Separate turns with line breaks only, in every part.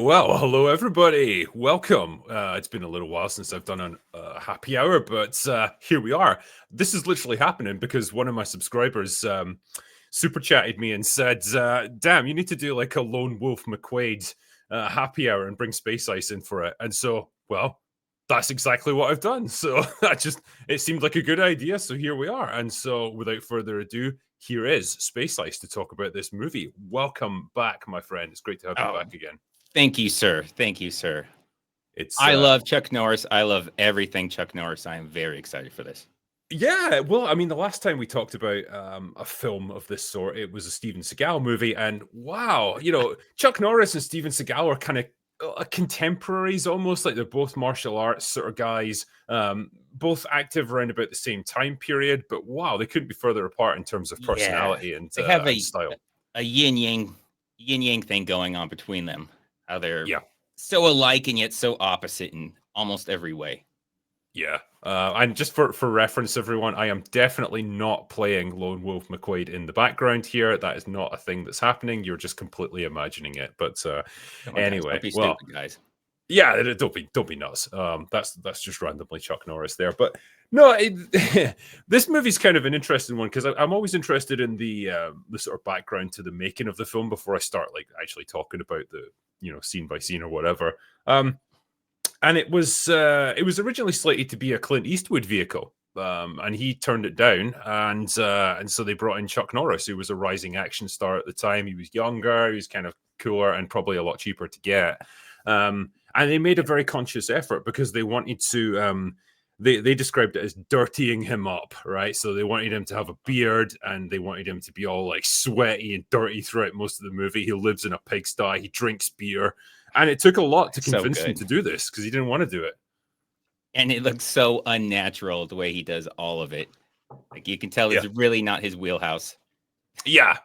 Well, hello everybody. Welcome. It's been a little while since I've done a happy hour, but here we are. This is literally happening because one of my subscribers super chatted me and said, "Damn, you need to do like a lone Wolf McQuade happy hour and bring Space Ice in for it." And so, well, that's exactly what I've done. So it seemed like a good idea. So here we are. And so, without further ado, here is Space Ice to talk about this movie. Welcome back, my friend. It's great to have you
Oh,
back again.
thank you, sir. Thank you, sir.
It's
I love Chuck Norris. I love everything Chuck Norris. I am very excited for this.
yeah, well, I mean, the last time we talked about a film of this sort, it was a Steven Seagal movie, and wow, Chuck Norris and Steven Seagal are kind of contemporaries almost, like they're both martial arts sort of guys, both active around about the same time period, but wow, they couldn't be further apart in terms of
Yeah,
personality and
they have
style.
a yin yang thing going on between them. How they're
Yeah.
so alike and yet so opposite in almost every way.
Yeah. And just for reference, everyone, I am definitely not playing Lone Wolf McQuade in the background here. That is not a thing that's happening. You're just completely imagining it. But
Come on, guys,
anyway,
don't be
well,
stupid, guys.
yeah, don't be nuts. That's just randomly Chuck Norris there. But no, this movie's kind of an interesting one because I'm always interested in the sort of background to the making of the film before I start like actually talking about the scene by scene or whatever. And it was originally slated to be a Clint Eastwood vehicle, and he turned it down, and so they brought in Chuck Norris, who was a rising action star at the time. He was younger, he was kind of cooler, and probably a lot cheaper to get. And they made a very conscious effort because they wanted to. They described it as dirtying him up, right? So they wanted him to have a beard, and they wanted him to be all like sweaty and dirty throughout most of the movie. He lives in a pigsty, he drinks beer. And it took a lot to convince him to do this because he didn't want to do it.
And it looks so unnatural the way he does all of it. Like you can tell it's really not his wheelhouse.
Yeah.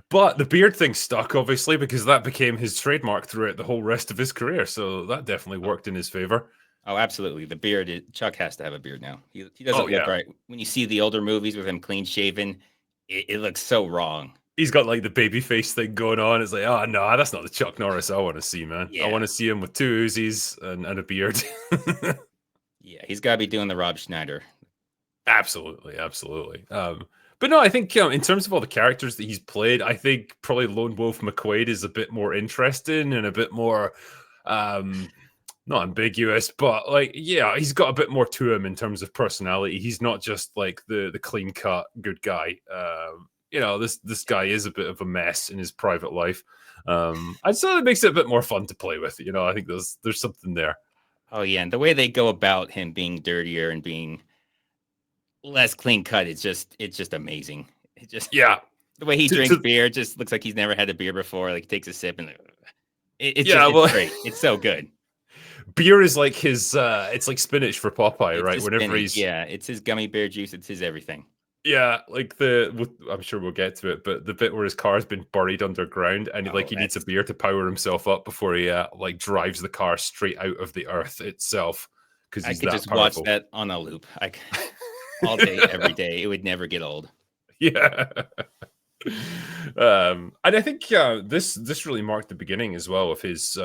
But the beard thing stuck, obviously, because that became his trademark throughout the whole rest of his career. So that definitely worked in his favor.
Oh, absolutely. The beard, Chuck has to have a beard now. He doesn't look right. When you see the older movies with him clean shaven, it looks so wrong.
He's got like the baby face thing going on. It's like, oh no, that's not the Chuck Norris I want to see, man. Yeah. I want to see him with two Uzis and a beard.
Yeah, he's got to be doing the Rob Schneider.
Absolutely. But no, I think in terms of all the characters that he's played, I think probably Lone Wolf McQuade is a bit more interesting and a bit more not ambiguous, but like, yeah, he's got a bit more to him in terms of personality. He's not just like the clean cut good guy. This guy is a bit of a mess in his private life. And so it makes it a bit more fun to play with. I think there's something there.
Oh yeah, and the way they go about him being dirtier and being less clean cut, it's just amazing. The way he drinks beer just looks like he's never had a beer before. Like he takes a sip and it's great. It's so good.
Beer is like his it's like spinach for Popeye, right?
Whenever it's his gummy bear juice, it's his everything.
Yeah, like I'm sure we'll get to it, but the bit where his car's been buried underground and he needs a beer to power himself up before he like drives the car straight out of the earth itself. Because
I could just watch that on a loop, all day, every day. It would never get old.
Yeah. And I think this really marked the beginning as well of his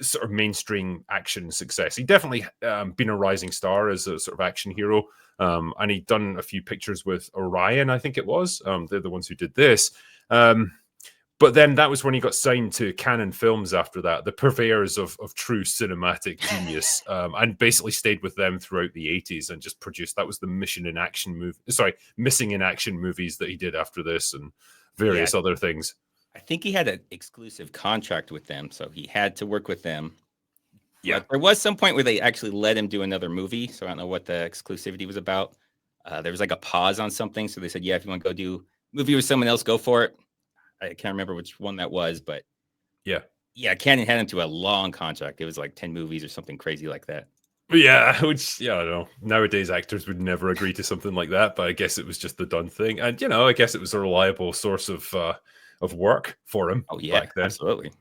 sort of mainstream action success. He definitely been a rising star as a sort of action hero. And he'd done a few pictures with Orion, I think it was. They're the ones who did this. But then that was when he got signed to Canon Films after that, the purveyors of true cinematic genius, and basically stayed with them throughout the 80s and just produced, that was the missing in action movies that he did after this and various other things.
I think he had an exclusive contract with them, so he had to work with them. Yeah, there was some point where they actually let him do another movie, so I don't know what the exclusivity was about. There was like a pause on something, so they said, yeah, if you want to go do a movie with someone else, go for it. I can't remember which one that was, but yeah, Canon had him to a long contract. It was like 10 movies or something crazy like that.
Yeah, which, I don't know. Nowadays, actors would never agree to something like that, but I guess it was just the done thing. And, I guess it was a reliable source of work for him.
Oh, yeah, back then. Absolutely.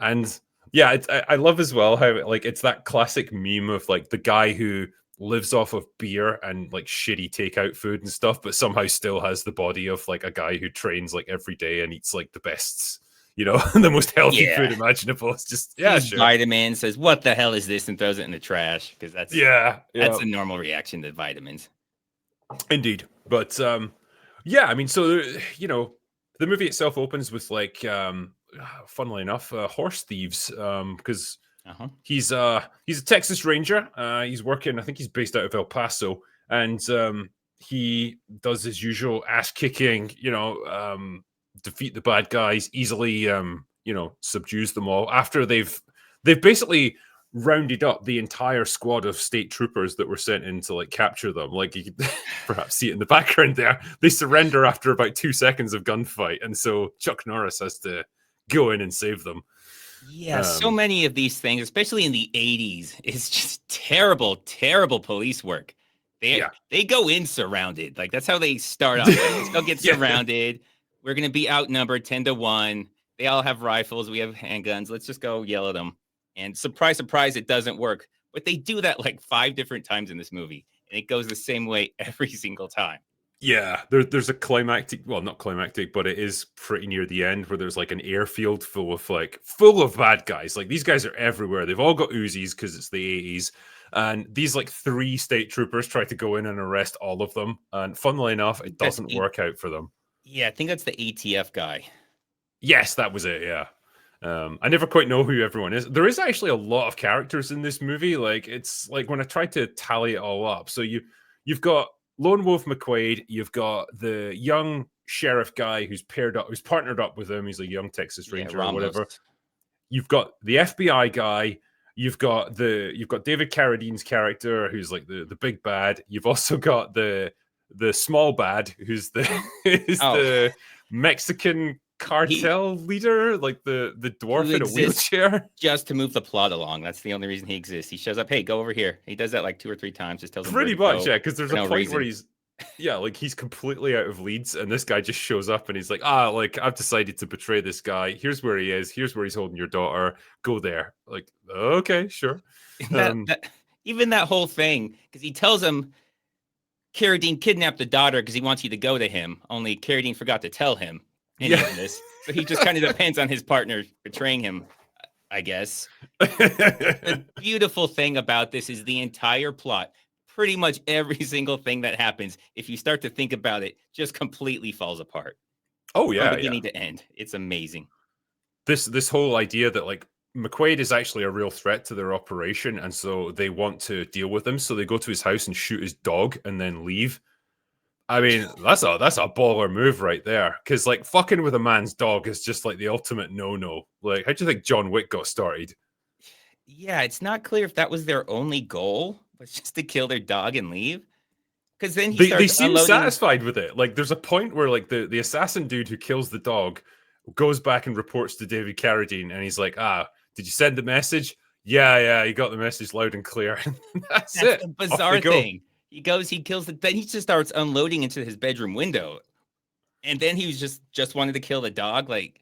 And yeah, I love as well how like it's that classic meme of like the guy who lives off of beer and like shitty takeout food and stuff, but somehow still has the body of like a guy who trains like every day and eats like the best the most healthy
Yeah.
food imaginable. It's just,
Sees
sure.
vitamins, says, "What the hell is this?" and throws it in the trash because that's a normal reaction to vitamins.
Indeed. But yeah, I mean, so the movie itself opens with like funnily enough, horse thieves, because he's a Texas Ranger. He's working, I think he's based out of El Paso, and he does his usual ass kicking, defeat the bad guys easily, subdues them all after they've basically rounded up the entire squad of state troopers that were sent in to like capture them. Like you could perhaps see it in the background there. They surrender after about 2 seconds of gunfight, and so Chuck Norris has to go in and save them.
Yeah, so many of these things, especially in the 80s, is just terrible, terrible police work. They go in surrounded. Like that's how they start off. Like, let's go get surrounded. We're gonna be outnumbered 10-1. They all have rifles. We have handguns. Let's just go yell at them. And surprise, surprise, it doesn't work. But they do that like 5 different times in this movie, and it goes the same way every single time.
Yeah, there's a climactic, well, not climactic, but it is pretty near the end where there's like an airfield full of bad guys. Like these guys are everywhere. They've all got Uzis because it's the 80s. And these like 3 state troopers try to go in and arrest all of them. And funnily enough, it doesn't work out for them.
Yeah, I think that's the ATF guy.
Yes, that was it. Yeah. I never quite know who everyone is. There is actually a lot of characters in this movie. Like it's like when I tried to tally it all up. So you've got Lone Wolf McQuade, you've got the young sheriff guy who's partnered up with him. He's a young Texas Ranger or whatever. You've got the FBI guy. You've got David Carradine's character, who's like the big bad. You've also got the small bad, who's the Mexican cartel leader, like the dwarf in a wheelchair,
just to move the plot along. That's the only reason he exists. He shows up, hey, go over here. He does that like 2 or 3 times. Just tells him
pretty much, yeah. Because there's a point where he's he's completely out of leads, and this guy just shows up, and he's like, like I've decided to betray this guy. Here's where he is. Here's where he's holding your daughter. Go there. Like, okay, sure.
Even that whole thing, because he tells him Carradine kidnapped the daughter because he wants you to go to him. Only Carradine forgot to tell him. This. So he just kind of depends on his partner betraying him, I guess. The beautiful thing about this is the entire plot, pretty much every single thing that happens, if you start to think about it, just completely falls apart.
Oh yeah,
from beginning to end. It's amazing.
This whole idea that like McQuade is actually a real threat to their operation, and so they want to deal with him. So they go to his house and shoot his dog and then leave. I mean, that's a baller move right there. Because like fucking with a man's dog is just like the ultimate no-no. Like, how do you think John Wick got started?
Yeah, it's not clear if that was their only goal, was just to kill their dog and leave. Because then
they seem satisfied with it. Like, there's a point where like the assassin dude who kills the dog goes back and reports to David Carradine, and he's like, did you send the message? Yeah, he got the message loud and clear. That's it.
The bizarre thing. He goes, he kills then he just starts unloading into his bedroom window. And then he was just wanted to kill the dog. Like,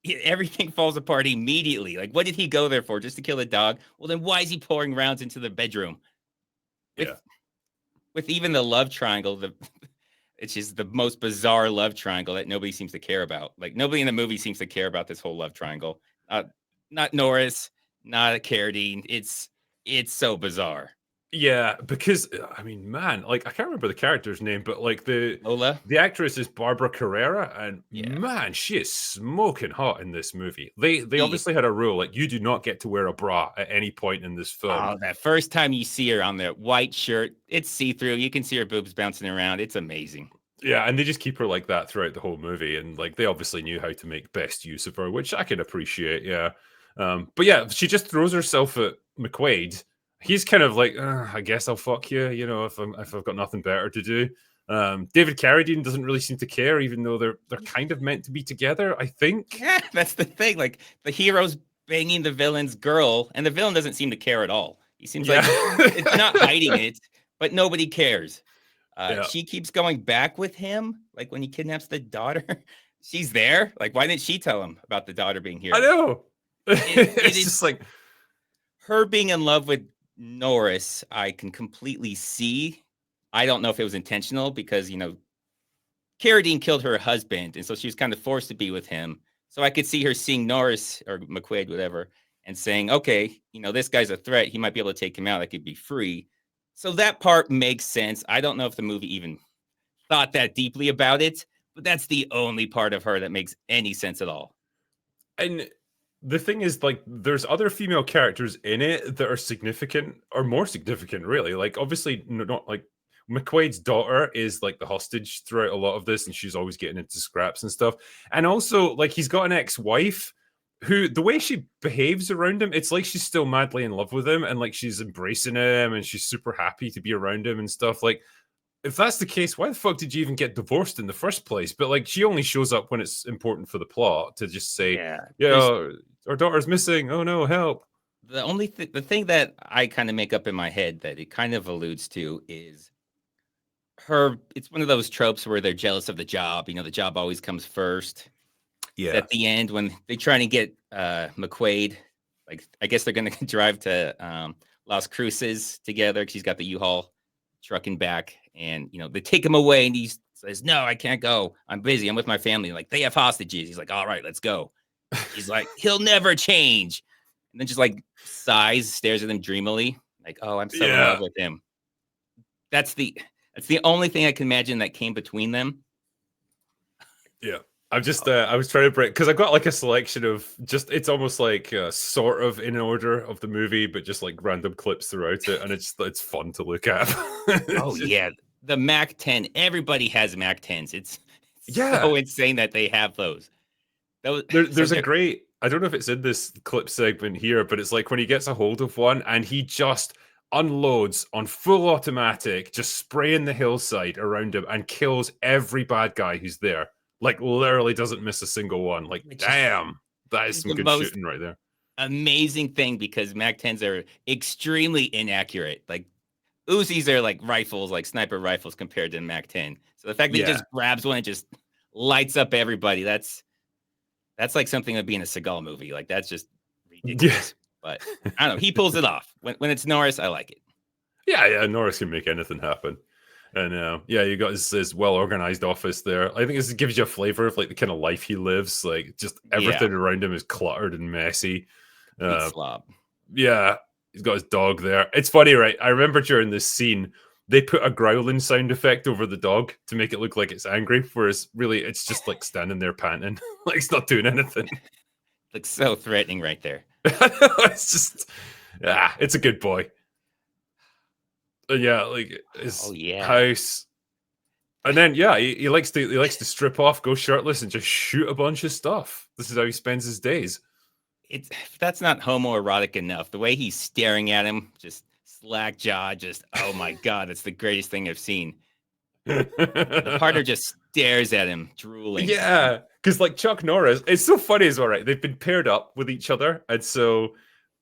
everything falls apart immediately. Like, what did he go there for? Just to kill the dog? Well, then why is he pouring rounds into the bedroom? With even the love triangle, it's just the most bizarre love triangle that nobody seems to care about. Like, nobody in the movie seems to care about this whole love triangle. Not Norris, not Carradine. It's so bizarre.
Yeah, because I mean, man, like I can't remember the character's name, but like the actress is Barbara Carrera, and man, she is smoking hot in this movie. They obviously had a rule, like you do not get to wear a bra at any point in this film.
Oh, that first time you see her on the white shirt, it's see-through. You can see her boobs bouncing around. It's amazing.
Yeah, and they just keep her like that throughout the whole movie, and like they obviously knew how to make best use of her, which I can appreciate. Yeah, but yeah, she just throws herself at McQuade. He's kind of like, I guess I'll fuck you, if I've got nothing better to do. David Carradine doesn't really seem to care, even though they're kind of meant to be together, I think.
Yeah, that's the thing. Like, the hero's banging the villain's girl, and the villain doesn't seem to care at all. He seems like it's not hiding it, but nobody cares. She keeps going back with him, like when he kidnaps the daughter. She's there. Like, why didn't she tell him about the daughter being here?
I know.
It's just like her being in love with Norris, I can completely see. I don't know if it was intentional because, Carradine killed her husband, and so she was kind of forced to be with him. So I could see her seeing Norris or McQuade, whatever, and saying, okay, this guy's a threat. He might be able to take him out. I could be free. So that part makes sense. I don't know if the movie even thought that deeply about it, but that's the only part of her that makes any sense at all.
And the thing is, like, there's other female characters in it that are significant or more significant, really. Like, obviously, not like McQuade's daughter is like the hostage throughout a lot of this, and she's always getting into scraps and stuff. And also, like, he's got an ex-wife who, the way she behaves around him, it's like she's still madly in love with him, and like she's embracing him, and she's super happy to be around him and stuff. Like, if that's the case, why the fuck did you even get divorced in the first place? But like, she only shows up when it's important for the plot to just say, our daughter's missing. Oh no, help.
The thing that I kind of make up in my head that it kind of alludes to is her. It's one of those tropes where they're jealous of the job. The job always comes first.
Yeah.
At the end, when they're trying to get McQuade, like, I guess they're going to drive to Las Cruces together because he's got the U-Haul trucking back, and they take him away, and he says, no, I can't go, I'm busy, I'm with my family. Like, they have hostages. He's like, all right, let's go. He's like, he'll never change, and then just like sighs, stares at him dreamily, like, oh, I'm so in love with him. That's the only thing I can imagine that came between them.
Yeah, I'm just I was trying to break, because I've got like a selection of just, it's almost like sort of in order of the movie, but just like random clips throughout it, and it's fun to look at.
Yeah, the Mac 10. Everybody has Mac 10s. It's so insane that they have those.
There's a great, I don't know if it's in this clip segment here, but it's like when he gets a hold of one and he just unloads on full automatic, just spraying the hillside around him and kills every bad guy who's there. Like, literally doesn't miss a single one. Like, damn, that is some good shooting right there.
Amazing thing, because Mac 10s are extremely inaccurate. Like, Uzis are like rifles, like sniper rifles, compared to Mac 10. So the fact that he just grabs one and just lights up everybody, that's like something that'd be in a Seagal movie. Like, that's just ridiculous. But I don't know. He pulls it off. When it's Norris, I like it.
Yeah. Norris can make anything happen. And you got his well-organized office there. I think this gives you a flavor of like the kind of life he lives. Like, just everything around him is cluttered and messy.
Slob.
Yeah, he's got his dog there. It's funny, right? I remember during this scene, they put a growling sound effect over the dog to make it look like it's angry, whereas really it's just like standing there panting. Like, it's not doing anything.
Looks so threatening right there.
It's just, it's a good boy. Like his house, and then he likes to strip off, go shirtless, and just shoot a bunch of stuff. This is how he spends his days.
That's not homoerotic enough. The way he's staring at him, just slack jaw, just, oh my god, it's the greatest thing I've seen. The partner just stares at him, drooling.
Yeah, because like Chuck Norris, it's so funny as well, right? They've been paired up with each other, and so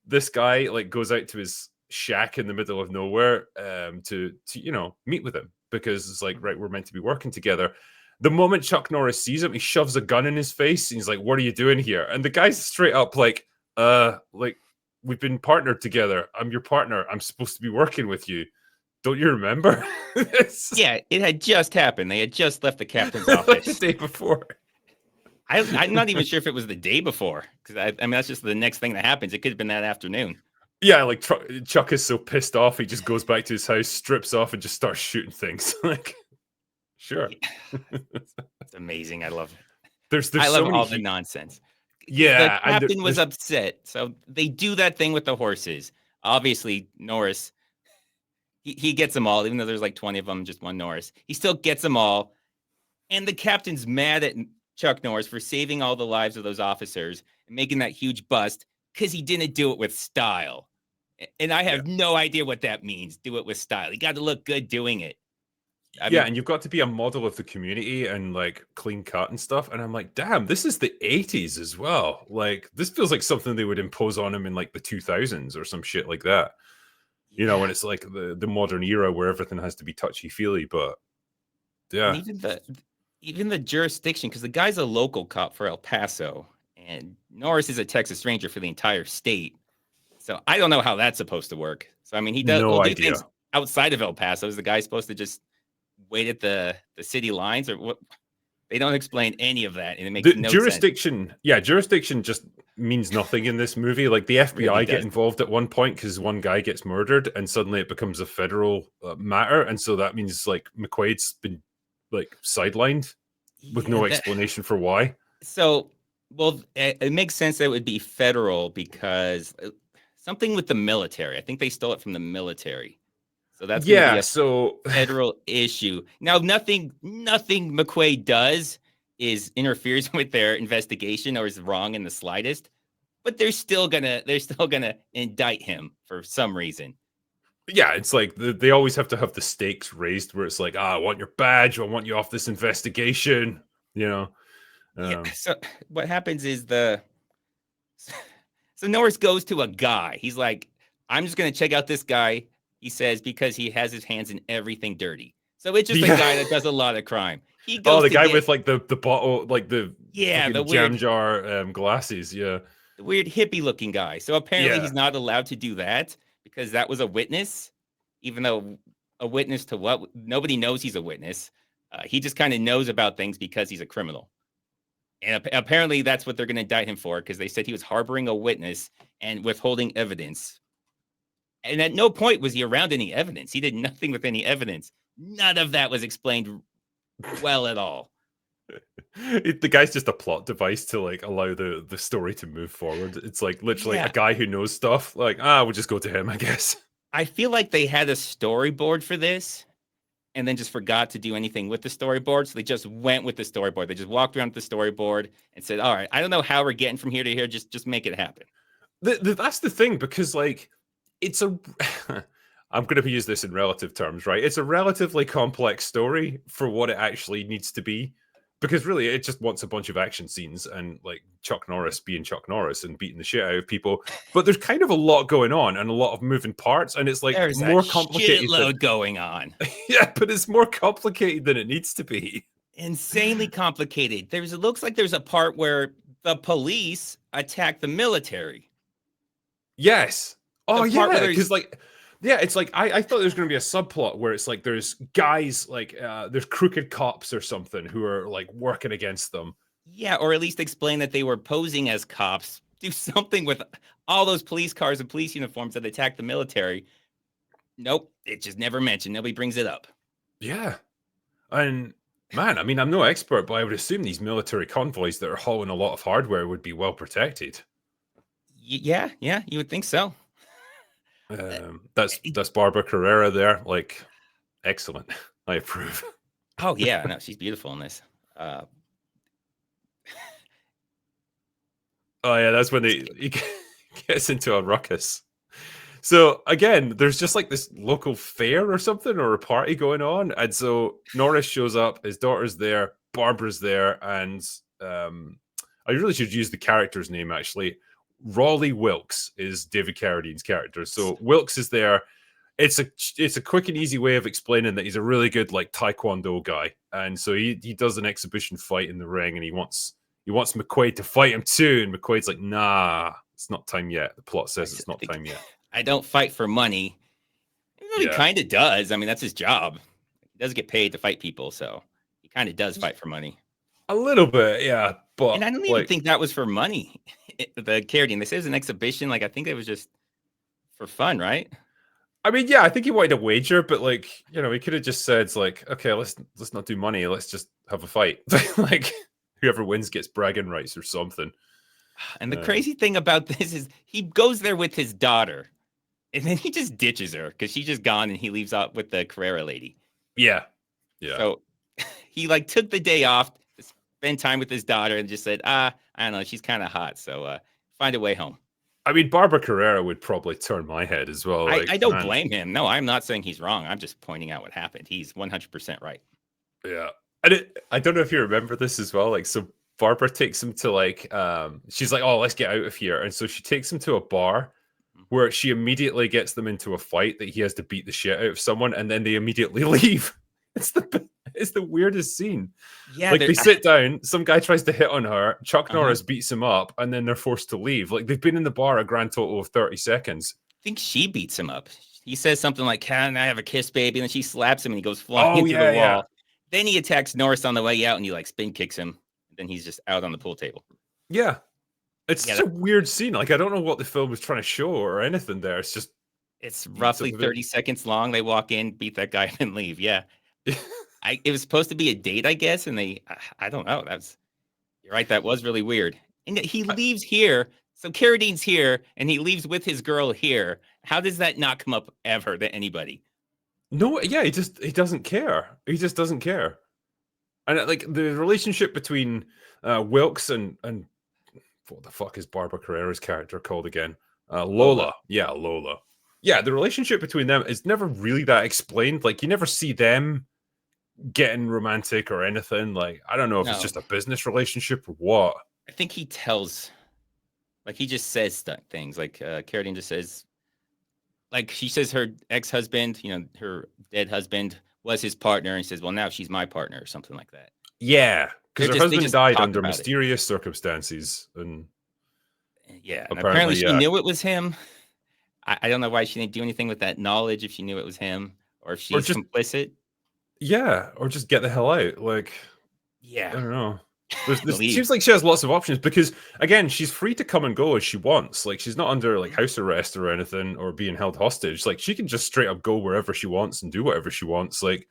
this guy like goes out to his shack in the middle of nowhere to meet with him, because it's like, right, we're meant to be working together. The moment Chuck Norris sees him, he shoves a gun in his face, and he's like, what are you doing here? And the guy's straight up like, we've been partnered together, I'm your partner, I'm supposed to be working with you, don't you remember?
Yeah, it had just happened. They had just left the captain's office
like the day before.
I'm not even sure if it was the day before, because I mean, that's just the next thing that happens. It could have been that afternoon.
Yeah, like Chuck is so pissed off, he just goes back to his house, strips off, and just starts shooting things. Like, sure.
It's amazing. I love it.
I
love all the nonsense.
Yeah.
The captain was upset. So they do that thing with the horses. Obviously, Norris, he gets them all, even though there's like 20 of them, just one Norris. He still gets them all. And the captain's mad at Chuck Norris for saving all the lives of those officers and making that huge bust, because he didn't do it with style. And I have no idea what that means. Do it with style. You got to look good doing it. I mean,
and you've got to be a model of the community and like clean cut and stuff. And I'm like, damn, this is the 80s as well. Like, this feels like something they would impose on him in like the 2000s or some shit like that. You know, when it's like the modern era where everything has to be touchy-feely. But yeah.
And even the jurisdiction, because the guy's a local cop for El Paso, and Norris is a Texas Ranger for the entire state. So I don't know how that's supposed to work. So I mean, he does do things outside of El Paso. Is the guy supposed to just wait at the city lines, or what? They don't explain any of that, and it makes
The
no
jurisdiction,
sense.
yeah, jurisdiction just means nothing in this movie. Like the FBI
Really
get
doesn't.
involved at one point because one guy gets murdered, and suddenly it becomes a federal matter, and so that means like McQuade's been like sidelined with
Yeah,
no explanation for why.
so well, it makes sense that it would be federal because something with the military. I think they stole it from the military, so that's going to be
Yeah,
a
so
federal issue. Now, nothing McQuaid does is interferes with their investigation or is wrong in the slightest. But they're still gonna indict him for some reason.
yeah, it's like they always have to have the stakes raised where it's like, I want your badge, I want you off this investigation, you know.
Yeah. So what happens is so Norris goes to a guy. He's like, I'm just gonna check out this guy. He says because he has his hands in everything dirty. So it's just a guy that does a lot of crime. He goes
the
to
guy
get
with like the bottle, like the
the
fucking jam jar glasses, yeah.
the weird hippie looking guy. So apparently
Yeah.
he's not allowed to do that because that was a witness, even though a witness to what? Nobody knows he's a witness. He just kind of knows about things because he's a criminal. And apparently that's what they're going to indict him for because they said he was harboring a witness and withholding evidence. And at no point was he around any evidence. He did nothing with any evidence. None of that was explained well at all.
The guy's just a plot device to like allow the story to move forward. It's like literally a guy who knows stuff. Like, we'll just go to him, I guess.
I feel like they had a storyboard for this and then just forgot to do anything with the storyboard. So they just went with the storyboard. They just walked around with the storyboard and said, all right, I don't know how we're getting from here to here. Just make it happen.
That's the thing, because like it's a I'm going to use this in relative terms, right? It's a relatively complex story for what it actually needs to be. Because really, it just wants a bunch of action scenes and like Chuck Norris being Chuck Norris and beating the shit out of people. But there's kind of a lot going on and a lot of moving parts, and it's like
There's
more
a
complicated.
shitload going on.
Yeah, but it's more complicated than it needs to be.
Insanely complicated. It looks like there's a part where the police attack the military.
Yes. Oh yeah, because like. Yeah, it's like I thought there was going to be a subplot where it's like there's guys like there's crooked cops or something who are like working against them.
Yeah, or at least explain that they were posing as cops. Do something with all those police cars and police uniforms that attacked the military. Nope, it just never mentioned. Nobody brings it up.
Yeah, and man, I mean, I'm no expert, but I would assume these military convoys that are hauling a lot of hardware would be well protected.
Yeah, you would think so.
That's Barbara Carrera there. Like, excellent. I approve.
Oh yeah, no, she's beautiful in this.
Oh yeah, that's when he gets into a ruckus. So again, there's just like this local fair or something or a party going on, and so Norris shows up. His daughter's there, Barbara's there, and I really should use the character's name actually. Raleigh Wilkes is David Carradine's character. So Wilkes is there. It's a quick and easy way of explaining that he's a really good like Taekwondo guy, and so he does an exhibition fight in the ring, and he wants McQuaide to fight him too, and McQuade's like, nah, it's not time yet. The plot says it's not time yet.
I don't fight for money. He kind of does. I mean, that's his job. He does get paid to fight people, so he kind of does fight for money.
A little bit, yeah. But
and I don't even think that was for money. The Carradine, they say it was an exhibition. Like I think it was just for fun, right?
I mean, yeah, I think he wanted a wager, but like, you know, he could have just said like, okay, let's not do money, let's just have a fight. Like whoever wins gets bragging rights or something.
And the crazy thing about this is he goes there with his daughter, and then he just ditches her because she's just gone, and he leaves out with the Carrera lady.
Yeah.
So he like took the day off to spend time with his daughter and just said, I don't know, she's kind of hot, so find a way home.
I mean, Barbara Carrera would probably turn my head as well.
Like, I don't blame him. No, I'm not saying he's wrong. I'm just pointing out what happened. He's 100% right.
Yeah. And I don't know if you remember this as well. Like, so Barbara takes him to like, she's like, oh, let's get out of here. And so she takes him to a bar where she immediately gets them into a fight that he has to beat the shit out of someone. And then they immediately leave. It's the weirdest scene. Yeah, like they sit down, some guy tries to hit on her, Chuck Norris beats him up, and then they're forced to leave. Like they've been in the bar a grand total of 30 seconds.
I think she beats him up. He says something like, "Can I have a kiss, baby?" And then she slaps him, and he goes flying into the wall. Then he attacks Norris on the way out, and he like spin kicks him. And then he's just out on the pool table.
Yeah, it's such a weird scene. Like I don't know what the film was trying to show or anything. There, it's just
roughly 30 seconds long. They walk in, beat that guy, and leave. Yeah, it was supposed to be a date, I guess, and I don't know. You're right. That was really weird. And he leaves here. So Carradine's here, and he leaves with his girl here. How does that not come up ever to anybody?
No, yeah, he doesn't care. He just doesn't care. And like the relationship between Wilkes and what the fuck is Barbara Carrera's character called again? Lola. Yeah, Lola. Yeah, the relationship between them is never really that explained. Like you never see them getting romantic or anything. Like I don't know if it's just a business relationship or what.
I think he tells, like he just says things. Like Carradine just says, like she says her ex-husband, her dead husband was his partner, and he says, well, now she's my partner or something like that.
Yeah, because her husband died under mysterious circumstances, and
apparently she knew it was him. I don't know why she didn't do anything with that knowledge if she knew it was him, or if she's complicit.
Yeah, or just get the hell out. Like,
yeah,
I don't know. It seems like she has lots of options because, again, she's free to come and go as she wants. Like, she's not under like house arrest or anything or being held hostage. Like, she can just straight up go wherever she wants and do whatever she wants. Like,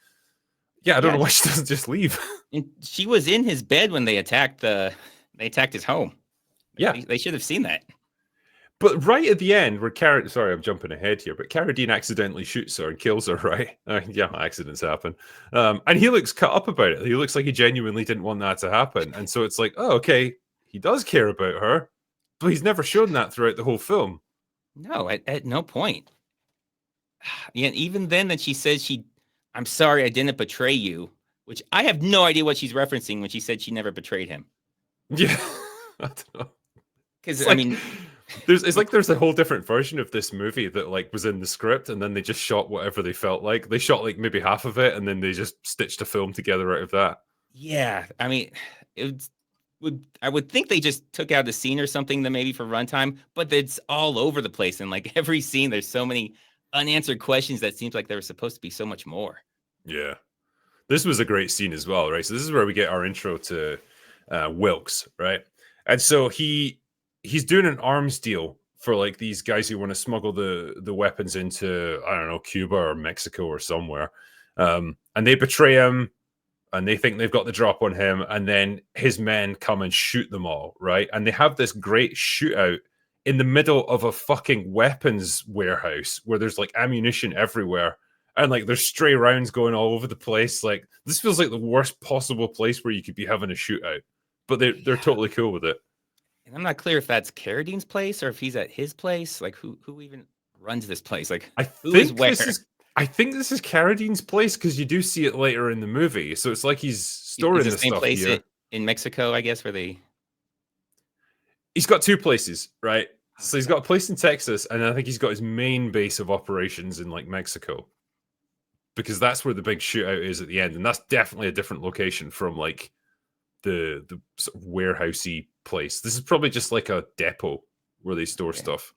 I don't know why she doesn't just leave.
And she was in his bed when they attacked his home.
Yeah,
they should have seen that.
But right at the end, where sorry, I'm jumping ahead here, but Carradine accidentally shoots her and kills her, right? Yeah, accidents happen. And he looks cut up about it. He looks like he genuinely didn't want that to happen. And so it's like, oh, okay, he does care about her, but he's never shown that throughout the whole film.
No, at no point. Yeah, even then that she says I'm sorry I didn't betray you, which I have no idea what she's referencing when she said she never betrayed him.
Yeah, I don't know.
Because, I mean...
there's a whole different version of this movie that like was in the script, and then they just shot whatever they felt like. They shot like maybe half of it, and then they just stitched a film together out of that.
Yeah, I mean, I would think they just took out a scene or something that maybe for runtime, but it's all over the place. And like every scene, there's so many unanswered questions that seems like there was supposed to be so much more.
Yeah, this was a great scene as well, right? So this is where we get our intro to Wilkes, right? And so he's doing an arms deal for like these guys who want to smuggle the weapons into, I don't know, Cuba or Mexico or somewhere. And they betray him and they think they've got the drop on him. And then his men come and shoot them all, right? And they have this great shootout in the middle of a fucking weapons warehouse where there's like ammunition everywhere. And like there's stray rounds going all over the place. Like this feels like the worst possible place where you could be having a shootout. But they're totally cool with it.
And I'm not clear if that's Carradine's place or if he's at his place. Like, who even runs this place? Like,
I think this is Carradine's place because you do see it later in the movie. So it's like he's storing the same stuff place here.
In Mexico, I guess,
He's got two places, right? So he's got a place in Texas, and I think he's got his main base of operations in like Mexico, because that's where the big shootout is at the end, and that's definitely a different location from like the sort of warehousey place. This is probably just like a depot where they store stuff.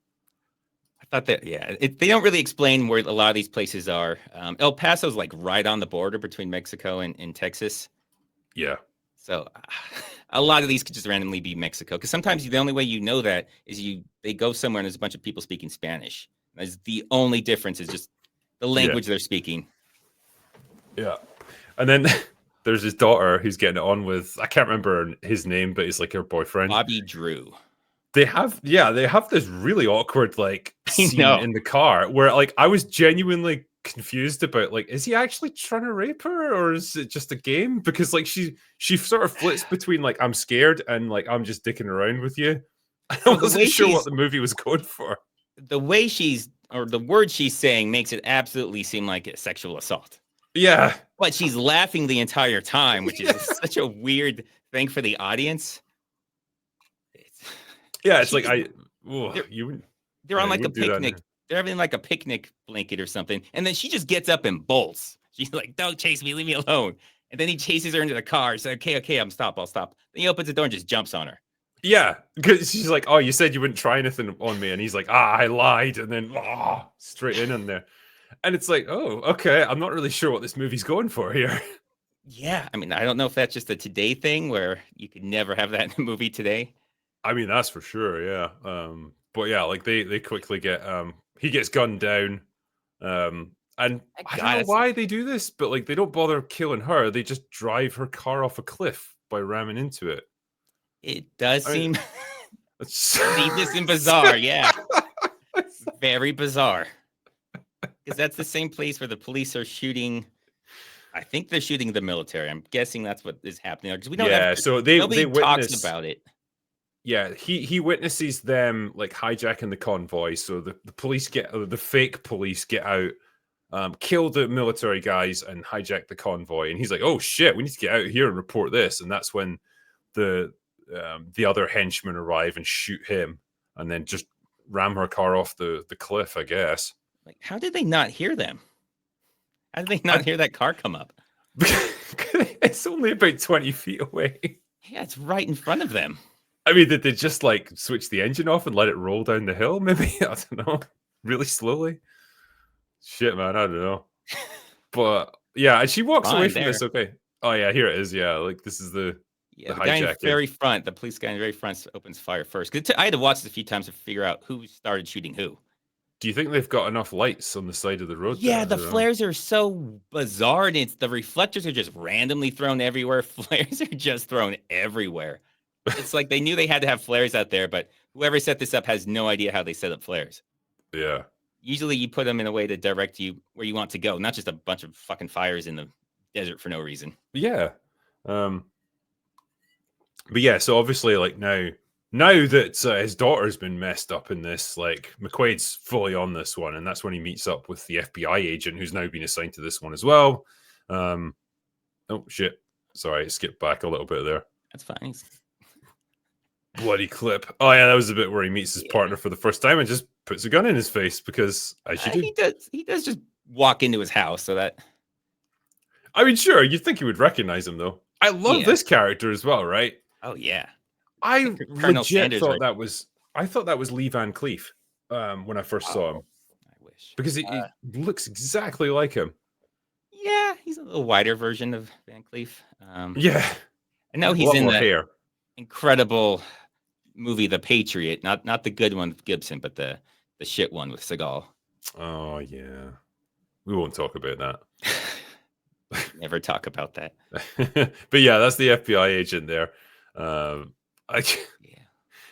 I thought that, they don't really explain where a lot of these places are. El Paso's like right on the border between Mexico and Texas.
Yeah.
So a lot of these could just randomly be Mexico, because sometimes the only way you know that is they go somewhere and there's a bunch of people speaking Spanish. That's the only difference, is just the language they're speaking. Yeah.
And then there's his daughter who's getting it on with, I can't remember his name, but he's like her boyfriend.
Bobby Drew.
They have this really awkward like scene in the car where like I was genuinely confused about like, is he actually trying to rape her or is it just a game? Because like she sort of flits between like I'm scared and like I'm just dicking around with you. I wasn't sure what the movie was going for.
The way the words she's saying makes it absolutely seem like a sexual assault.
Yeah.
But she's laughing the entire time, which is such a weird thing for the audience.
It's like
they're on like a picnic. They're having like a picnic blanket or something. And then she just gets up and bolts. She's like, don't chase me, leave me alone. And then he chases her into the car. She's like, okay, I'll stop. Then he opens the door and just jumps on her.
Yeah, because she's like, oh, you said you wouldn't try anything on me. And he's like, I lied. And then straight in there. And it's like, oh, okay, I'm not really sure what this movie's going for here.
Yeah, I mean, I don't know if that's just a today thing where you could never have that in a movie today.
I mean, that's for sure, yeah. But yeah, like they quickly get he gets gunned down. And I don't
God,
know
that's,
why they do this, but like they don't bother killing her. They just drive her car off a cliff by ramming into it.
it does
I mean,
seem
it's
needless and bizarre. Yeah, very bizarre. Because that's the same place where the police are shooting. I think they're shooting the military. I'm guessing that's what is happening because we don't ever.
yeah. So they
Nobody talks
witness.
about it.
Yeah, he witnesses them like hijacking the convoy. So the police the fake police get out, kill the military guys, and hijack the convoy. And he's like, "Oh shit, we need to get out of here and report this." And that's when the other henchmen arrive and shoot him, and then just ram her car off the cliff. I guess.
Like, how did they not hear them? How did they
I,
not hear that car come up?
it's only about 20 feet away.
Yeah, it's right in front of them.
I mean, did they just like switch the engine off and let it roll down the hill? Maybe I don't know. Really slowly. Shit, man, I don't know. But yeah, and she walks away from this. Okay. Oh yeah, here it is. Yeah, like this is the
Guy in the
hijacking.
very front, the police guy in the very front opens fire first. I had to watch this a few times to figure out who started shooting who.
Do you think they've got enough lights on the side of the road?
Yeah, the flares are so bizarre, and the reflectors are just randomly thrown everywhere. Flares are just thrown everywhere. It's like they knew they had to have flares out there, but whoever set this up has no idea how they set up flares.
Yeah.
Usually you put them in a way to direct you where you want to go, not just a bunch of fucking fires in the desert for no reason.
Yeah. But yeah, so obviously, like now that his daughter's been messed up in this, like McQuade's fully on this one, and that's when he meets up with the FBI agent who's now been assigned to this one as well. Oh shit! Sorry, I skipped back a little bit there.
That's fine.
Bloody clip! Oh yeah, that was the bit where he meets his partner for the first time and just puts a gun in his face because
he does just walk into his house, so that.
I mean, sure, you'd think he would recognize him though. I love this character as well, right?
Oh yeah.
I legit thought that was. I thought that was Lee Van Cleef when I first saw him.
I wish
because he looks exactly like him.
Yeah, he's a little wider version of Van Cleef.
Yeah,
I know he's in the
hair.
Incredible movie, The Patriot. Not the good one with Gibson, but the shit one with Seagal.
Oh yeah, we won't talk about that.
Never talk about that.
But yeah, that's the FBI agent there.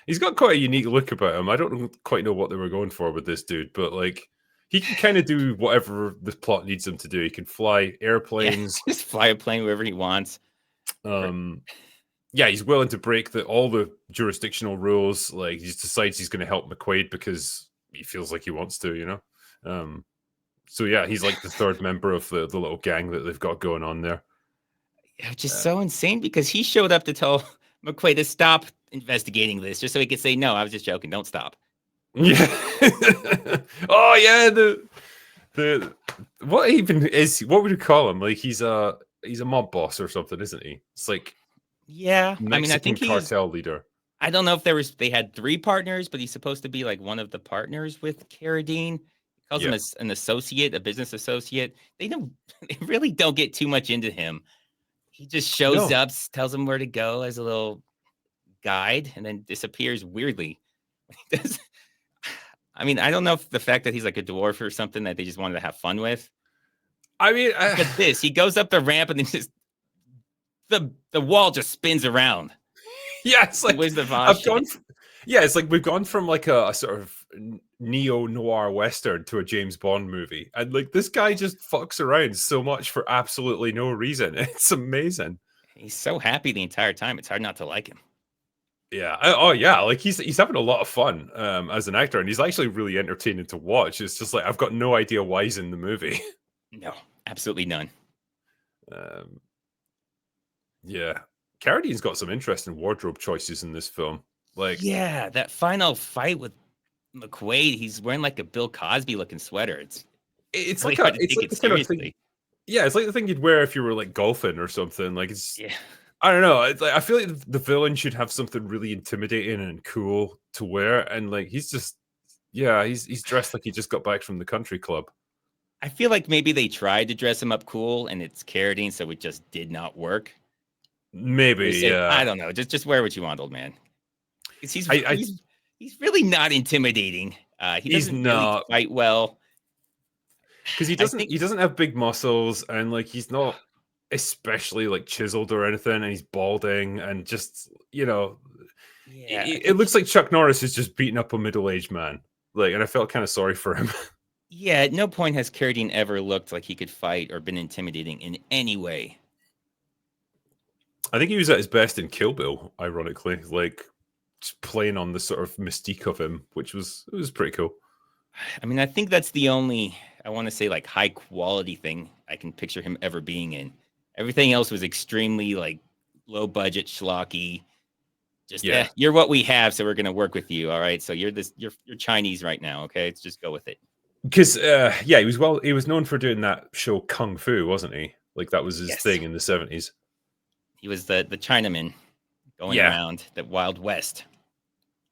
He's got quite a unique look about him. I don't quite know what they were going for with this dude, but like he can kind of do whatever the plot needs him to do. He can fly airplanes,
just fly a plane wherever he wants.
Yeah, he's willing to break all the jurisdictional rules. Like he just decides he's going to help McQuade because he feels like he wants to, you know. So yeah, he's like the third member of the little gang that they've got going on there.
Which is so insane because he showed up to tell McQuade to stop investigating this just so he could say, no, I was just joking. Don't stop.
Yeah. Oh yeah. The what even is what would you call him? Like he's a mob boss or something, isn't he? It's like
yeah.
Mexican
I mean, I think he's
cartel leader.
I don't know if they had 3 partners, but he's supposed to be like one of the partners with Carradine. He calls him an associate, a business associate. They really don't get too much into him. He just shows up, tells him where to go as a little guide, and then disappears weirdly. I mean, I don't know if the fact that he's like a dwarf or something that they just wanted to have fun with.
I mean,
he goes up the ramp and then just the wall just spins around.
Yeah, it's like it's like we've gone from like a sort of neo-noir western to a James Bond movie, and like this guy just fucks around so much for absolutely no reason. It's amazing.
He's so happy the entire time. It's hard not to like him.
Yeah. Oh yeah. Like he's having a lot of fun as an actor, and he's actually really entertaining to watch. It's just like I've got no idea why he's in the movie.
No, absolutely none.
Yeah. Carradine's got some interesting wardrobe choices in this film. Like,
yeah, that final fight with McQuade, he's wearing like a Bill Cosby looking sweater. It's
really like the kind of thing. Yeah, it's like the thing you'd wear if you were like golfing or something. Like I don't know. It's like I feel like the villain should have something really intimidating and cool to wear, and like he's dressed like he just got back from the country club.
I feel like maybe they tried to dress him up cool, and it's Carradine, so it just did not work.
Maybe,
Said, I
yeah.
don't know. Just wear what you want, old man.
I
He's really not intimidating. He
he's
doesn't really
not,
fight well.
because he
I
doesn't
think,
he doesn't have big muscles, and like he's not especially like chiseled or anything, and he's balding, and just
yeah, I
it
think,
looks like Chuck Norris is just beating up a middle-aged man. Like, and I felt kind of sorry for him.
yeah. At no point has Carradine ever looked like he could fight or been intimidating in any way.
I think he was at his best in Kill Bill, ironically, like just playing on the sort of mystique of him, which was pretty cool.
I mean, I think that's the only, I want to say, like, high quality thing I can picture him ever being in. Everything else was extremely like low budget, schlocky. Just
Yeah,
you're what we have, so we're gonna work with you. All right, so you're Chinese right now. Okay, let's just go with it.
because yeah, he was known for doing that show Kung Fu, wasn't he? Like that was his
Yes,
thing in the 70s.
he was the Chinaman going
Yeah,
around the Wild West.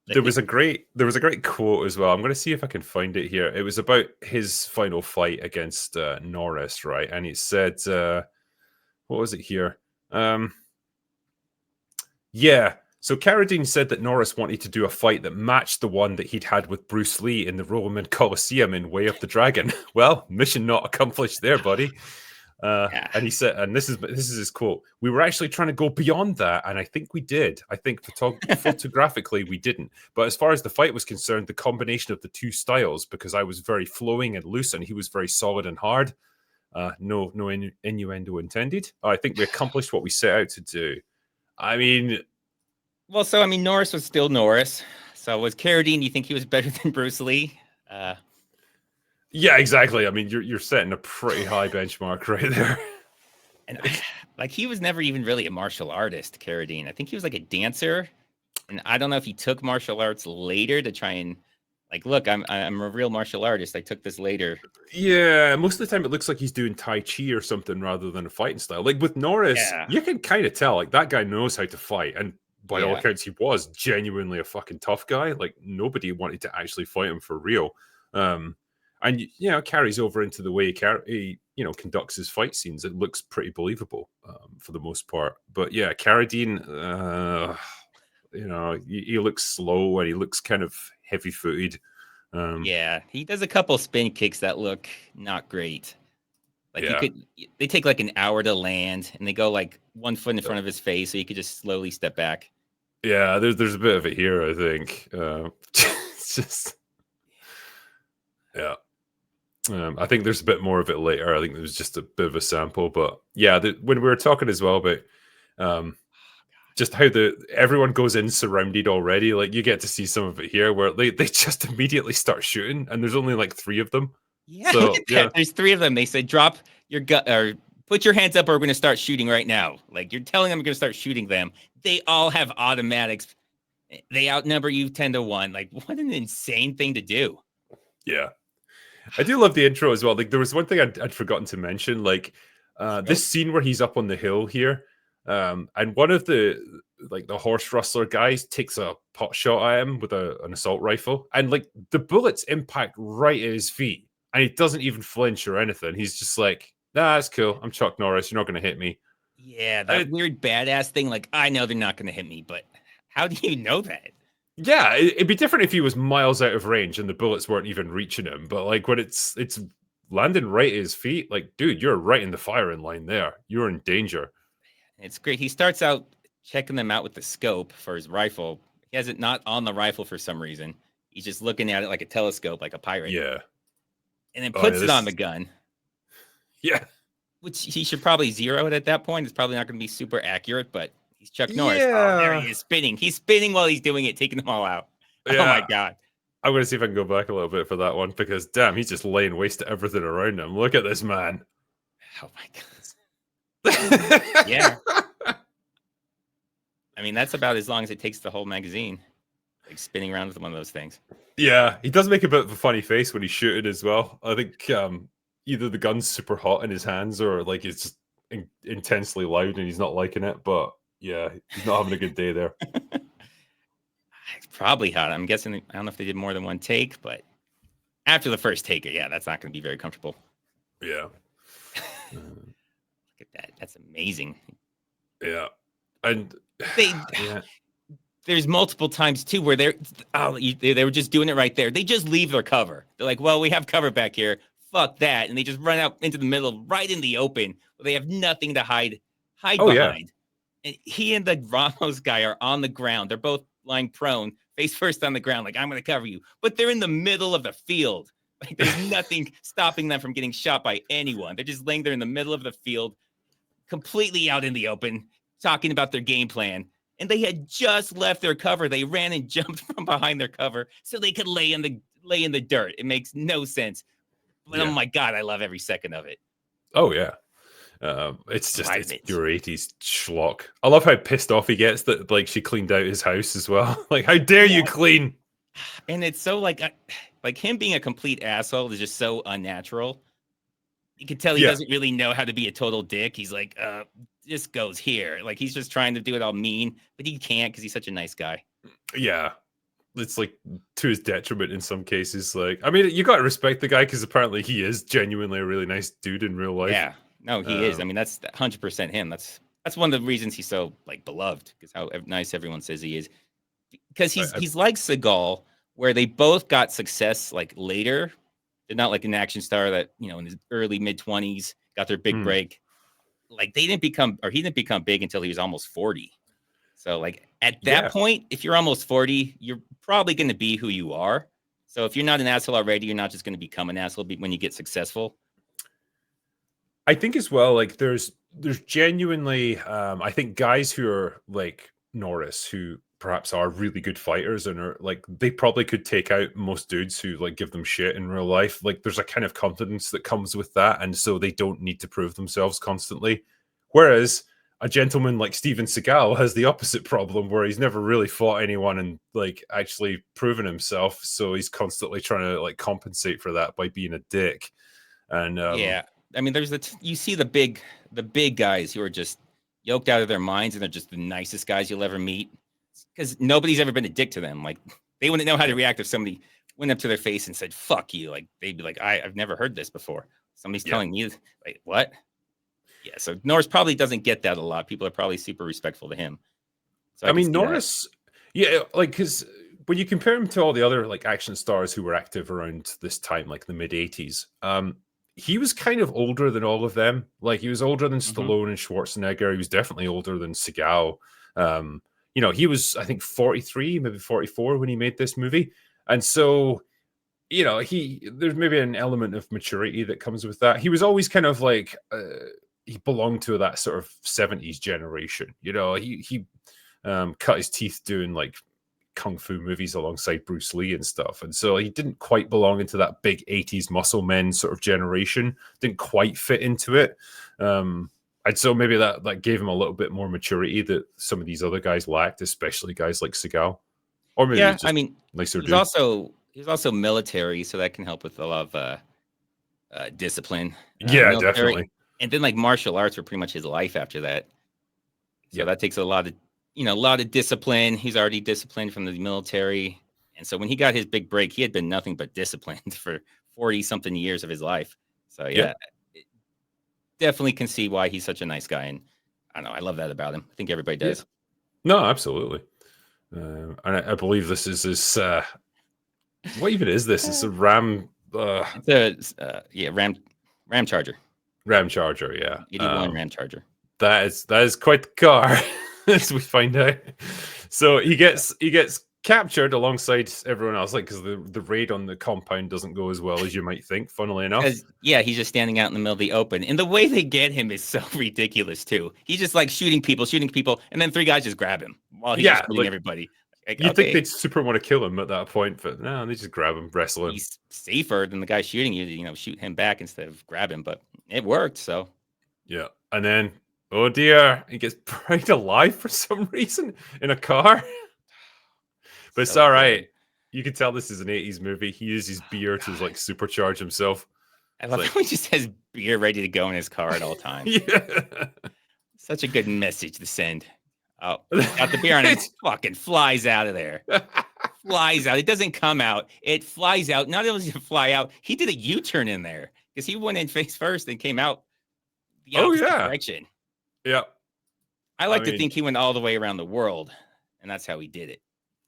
there was a great quote as well. I'm going to see if I can find it here. It was about his final fight against Norris, right? And it said, what was it here? Yeah. So Carradine said that Norris wanted to do a fight that matched the one that he'd had with Bruce Lee in the Roman Colosseum in Way of the Dragon. Well, mission not accomplished there, buddy.
Yeah.
And he said, and this is his quote: "We were actually trying to go beyond that, and I think we did. I think photographically we didn't, but as far as the fight was concerned, the combination of the two styles, because I was very flowing and loose, and he was very solid and hard. No innuendo intended. I think we accomplished what we set out to do. I mean,
Well, so I mean, Norris was still Norris. So was Carradine? You think he was better than Bruce Lee?
yeah, exactly. I mean, you're setting a pretty high benchmark right there.
And like he was never even really a martial artist, Carradine. I think he was like a dancer, and I don't know if he took martial arts later to try and like, look, I'm a real martial artist. I took this later.
Yeah, most of the time it looks like he's doing Tai Chi or something rather than a fighting style. Like with Norris,
Yeah,
you can kind of tell, like, that guy knows how to fight. And by all
yeah,
accounts, he was genuinely a fucking tough guy. Like, nobody wanted to actually fight him for real. And, carries over into the way he conducts his fight scenes. It looks pretty believable for the most part. But yeah, Carradine, he looks slow and he looks kind of heavy footed.
yeah. He does a couple spin kicks that look not great. Like
Yeah.
they take like an hour to land, and they go like 1 foot in front of his face, so you could just slowly step back.
Yeah, there's a bit of it here, I think. It's just, yeah. I think there's a bit more of it later. I think there was just a bit of a sample, but yeah, when we were talking as well about just how everyone goes in surrounded already, like you get to see some of it here, where they just immediately start shooting, and there's only like 3 of them.
Yeah, look
So
at
yeah,
that. There's 3 of them. They said, drop your gun or put your hands up, or we're going to start shooting right now. Like you're telling them you're going to start shooting them. They all have automatics. They outnumber you 10 to 1. Like, what an insane thing to do.
yeah. I do love the intro as well. Like there was one thing I'd forgotten to mention, like this scene where he's up on the hill here, and one of the horse rustler guys takes a pot shot at him with an assault rifle, and like the bullets impact right at his feet, and he doesn't even flinch or anything. He's just like, "Nah, that's cool. I'm Chuck Norris. You're not going to hit me."
Yeah, that weird badass thing. Like, I know they're not going to hit me, but how do you know that?
Yeah, it'd be different if he was miles out of range and the bullets weren't even reaching him. But like when it's landing right at his feet, like, dude, you're right in the firing line there. You're in danger.
It's great. He starts out checking them out with the scope for his rifle. He has it not on the rifle for some reason. He's just looking at it like a telescope, like a pirate.
Yeah.
And then
Oh,
puts
yeah,
it on the gun,
Yeah.
which he should probably zero it at that point. It's probably not going to be super accurate, but he's Chuck Norris. Oh, there
Yeah.
he is spinning. He's spinning while he's doing it, taking them all out.
Yeah.
Oh my God.
I'm going to see if I can go back a little bit for that one because, damn, he's just laying waste to everything around him. Look at this man.
Oh my God. Yeah. I mean, that's about as long as it takes the whole magazine, like spinning around with one of those things.
Yeah, he does make a bit of a funny face when he's shooting as well. I think either the gun's super hot in his hands or like it's just intensely loud and he's not liking it. But yeah, he's not having a good day there.
It's probably hot. I'm guessing. I don't know if they did more than one take, but after the first take, yeah, that's not going to be very comfortable.
Yeah.
Look at that. That's amazing.
Yeah. And
They
yeah.
there's multiple times too where they were just doing it right there. They just leave their cover. They're like, well, we have cover back here. Fuck that. And they just run out into the middle, right in the open. Where they have nothing to hide
Oh yeah.
behind. And he and the Ramos guy are on the ground. They're both lying prone, face first on the ground, like, I'm going to cover you. But they're in the middle of the field. Like, there's nothing stopping them from getting shot by anyone. They're just laying there in the middle of the field, completely out in the open, talking about their game plan. And they had just left their cover. They ran and jumped from behind their cover so they could lay in the dirt. It makes no sense. But oh my God, I love every second of it.
Oh yeah. It's pure 80s schlock. I love how pissed off he gets that like she cleaned out his house as well. Like, how dare you clean?
And it's so like him being a complete asshole is just so unnatural. You can tell he doesn't really know how to be a total dick. He's like, this goes here. Like, he's just trying to do it all mean, but he can't because he's such a nice guy.
Yeah. It's like to his detriment in some cases. Like, I mean, you got to respect the guy because apparently he is genuinely a really nice dude in real life.
Yeah. No, he is. I mean, that's 100% him. That's one of the reasons he's so like beloved, because how nice everyone says he is. Because he's like Seagal, where they both got success like later. They're not like an action star that, you know, in his early mid-20s got their big break. Like he didn't become big until he was almost 40. So like at that point, if you're almost 40, you're probably going to be who you are. So if you're not an asshole already, you're not just going to become an asshole when you get successful.
I think as well, like there's genuinely, I think guys who are like Norris, who perhaps are really good fighters and are like, they probably could take out most dudes who like give them shit in real life. Like there's a kind of confidence that comes with that. And so they don't need to prove themselves constantly. Whereas a gentleman like Steven Seagal has the opposite problem where he's never really fought anyone and like actually proven himself. So he's constantly trying to like compensate for that by being a dick. And
I mean, there's you see the big guys who are just yoked out of their minds, and they're just the nicest guys you'll ever meet because nobody's ever been a dick to them. Like they wouldn't know how to react if somebody went up to their face and said "fuck you." Like they'd be like, "I've never heard this before." Somebody's telling me, "Wait, what?" Yeah, so Norris probably doesn't get that a lot. People are probably super respectful to him. So
I mean, Norris, like because when you compare him to all the other like action stars who were active around this time, like the mid 80s, he was kind of older than all of them. Like he was older than Stallone and Schwarzenegger. He was definitely older than Seagal. You know, he was, I think, 43, maybe 44 when he made this movie. And so, you know, there's maybe an element of maturity that comes with that. He was always kind of like, he belonged to that sort of 70s generation. You know, he cut his teeth doing like kung fu movies alongside Bruce Lee and stuff, and so he didn't quite belong into that big 80s muscle men sort of generation. Didn't quite fit into it. And so maybe that gave him a little bit more maturity that some of these other guys lacked, especially guys like Seagal. Or maybe
I mean,
nicer
he was also military, so that can help with a lot of discipline.
Yeah, definitely.
And then like martial arts were pretty much his life after that. So that takes a lot of discipline. He's already disciplined from the military. And so when he got his big break, he had been nothing but disciplined for 40 something years of his life. So definitely can see why he's such a nice guy. And I don't know, I love that about him. I think everybody does.
No, absolutely. And I believe this is his, what even is this? It's a Ram.
It's a Ram Charger.
Ram Charger, yeah.
81 Ram Charger.
That is quite the car, as we find out. So he gets captured alongside everyone else, like because the raid on the compound doesn't go as well as you might think. Funnily enough,
he's just standing out in the middle of the open, and the way they get him is so ridiculous too. He's just like shooting people, and then three guys just grab him while he's just shooting everybody. Like,
you think they'd super want to kill him at that point, but no, they just grab him, wrestle him.
He's safer than the guy shooting you. You know, shoot him back instead of grab him, but it worked. So
yeah, and then oh dear, he gets buried alive for some reason in a car. But it's all right. You can tell this is an 80s movie. He uses beer to like supercharge himself.
I love how he just has beer ready to go in his car at all times. Such a good message to send. Oh, got the beer and it fucking flies out of there. Flies out. It doesn't come out. It flies out. Not only does it fly out, he did a U-turn in there. because he went in face first and came out the
Oh,
opposite
yeah.
direction.
Yeah.
I like to think he went all the way around the world, and that's how he did it.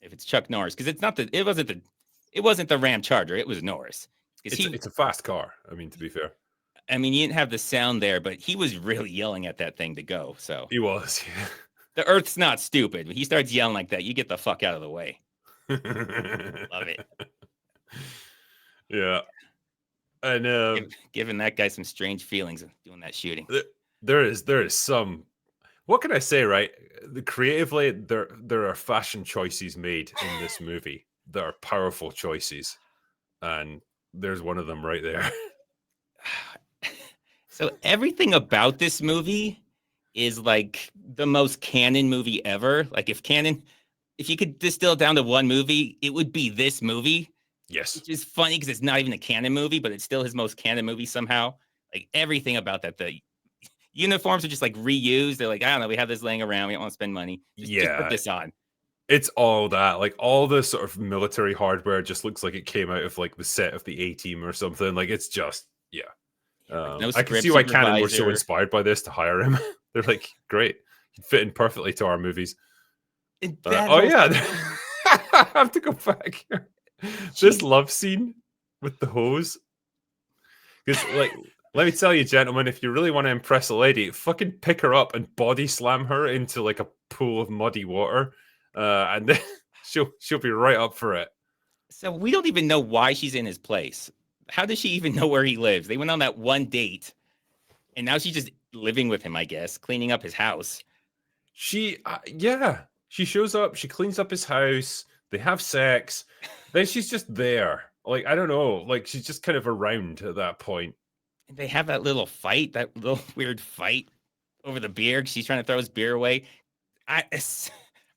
If it's Chuck Norris, because it wasn't the Ram Charger, it was Norris.
It's a fast car. I mean, to be fair.
I mean, he didn't have the sound there, but he was really yelling at that thing to go. So
he was. Yeah.
The Earth's not stupid. When he starts yelling like that, you get the fuck out of the way. Love it.
Yeah. And
giving that guy some strange feelings of doing that shooting.
There is some. What can I say, right? Creatively, there are fashion choices made in this movie that are powerful choices, and there's one of them right there.
So everything about this movie is like the most canon movie ever. Like if you could distill it down to one movie, it would be this movie.
Yes.
Which is funny because it's not even a canon movie, but it's still his most canon movie somehow. Like everything about that, the uniforms are just like reused. They're like, I don't know, we have this laying around. We don't want to spend money. Just put this on.
It's all that. Like all the sort of military hardware just looks like it came out of like the set of the A-Team or something. Like it's just, yeah. I can see why Canon were so inspired by this to hire him. They're like, great. He'd fit in perfectly to our movies. I have to go back here. This love scene with the hose. Because, like, let me tell you, gentlemen, if you really want to impress a lady, fucking pick her up and body slam her into like a pool of muddy water, and then she'll be right up for it.
So we don't even know why she's in his place. How does she even know where he lives? They went on that one date, and now she's just living with him, I guess, cleaning up his house.
She shows up, she cleans up his house, they have sex, then she's just there. Like, I don't know, like she's just kind of around at that point.
And they have that little fight, that little weird fight over the beer. She's trying to throw his beer away. I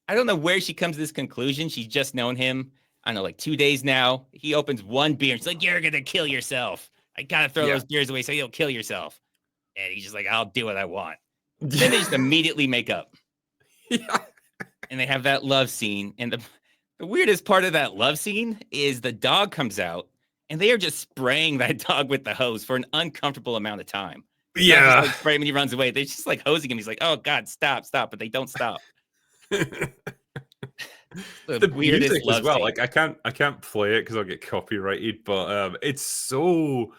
don't know where she comes to this conclusion. She's just known him, I don't know, like 2 days now. He opens one beer. She's like, you're going to kill yourself. I got to throw those beers away so you'll kill yourself. And he's just like, I'll do what I want. Then they just immediately make up.
Yeah.
And they have that love scene. And the weirdest part of that love scene is the dog comes out and they are just spraying that dog with the hose for an uncomfortable amount of time.
Yeah.
Just like spray him when he runs away. They're just like hosing him. He's like, oh God, stop. But they don't stop.
the weirdest love as well. Scene. Like I can't play it because I'll get copyrighted, but it's so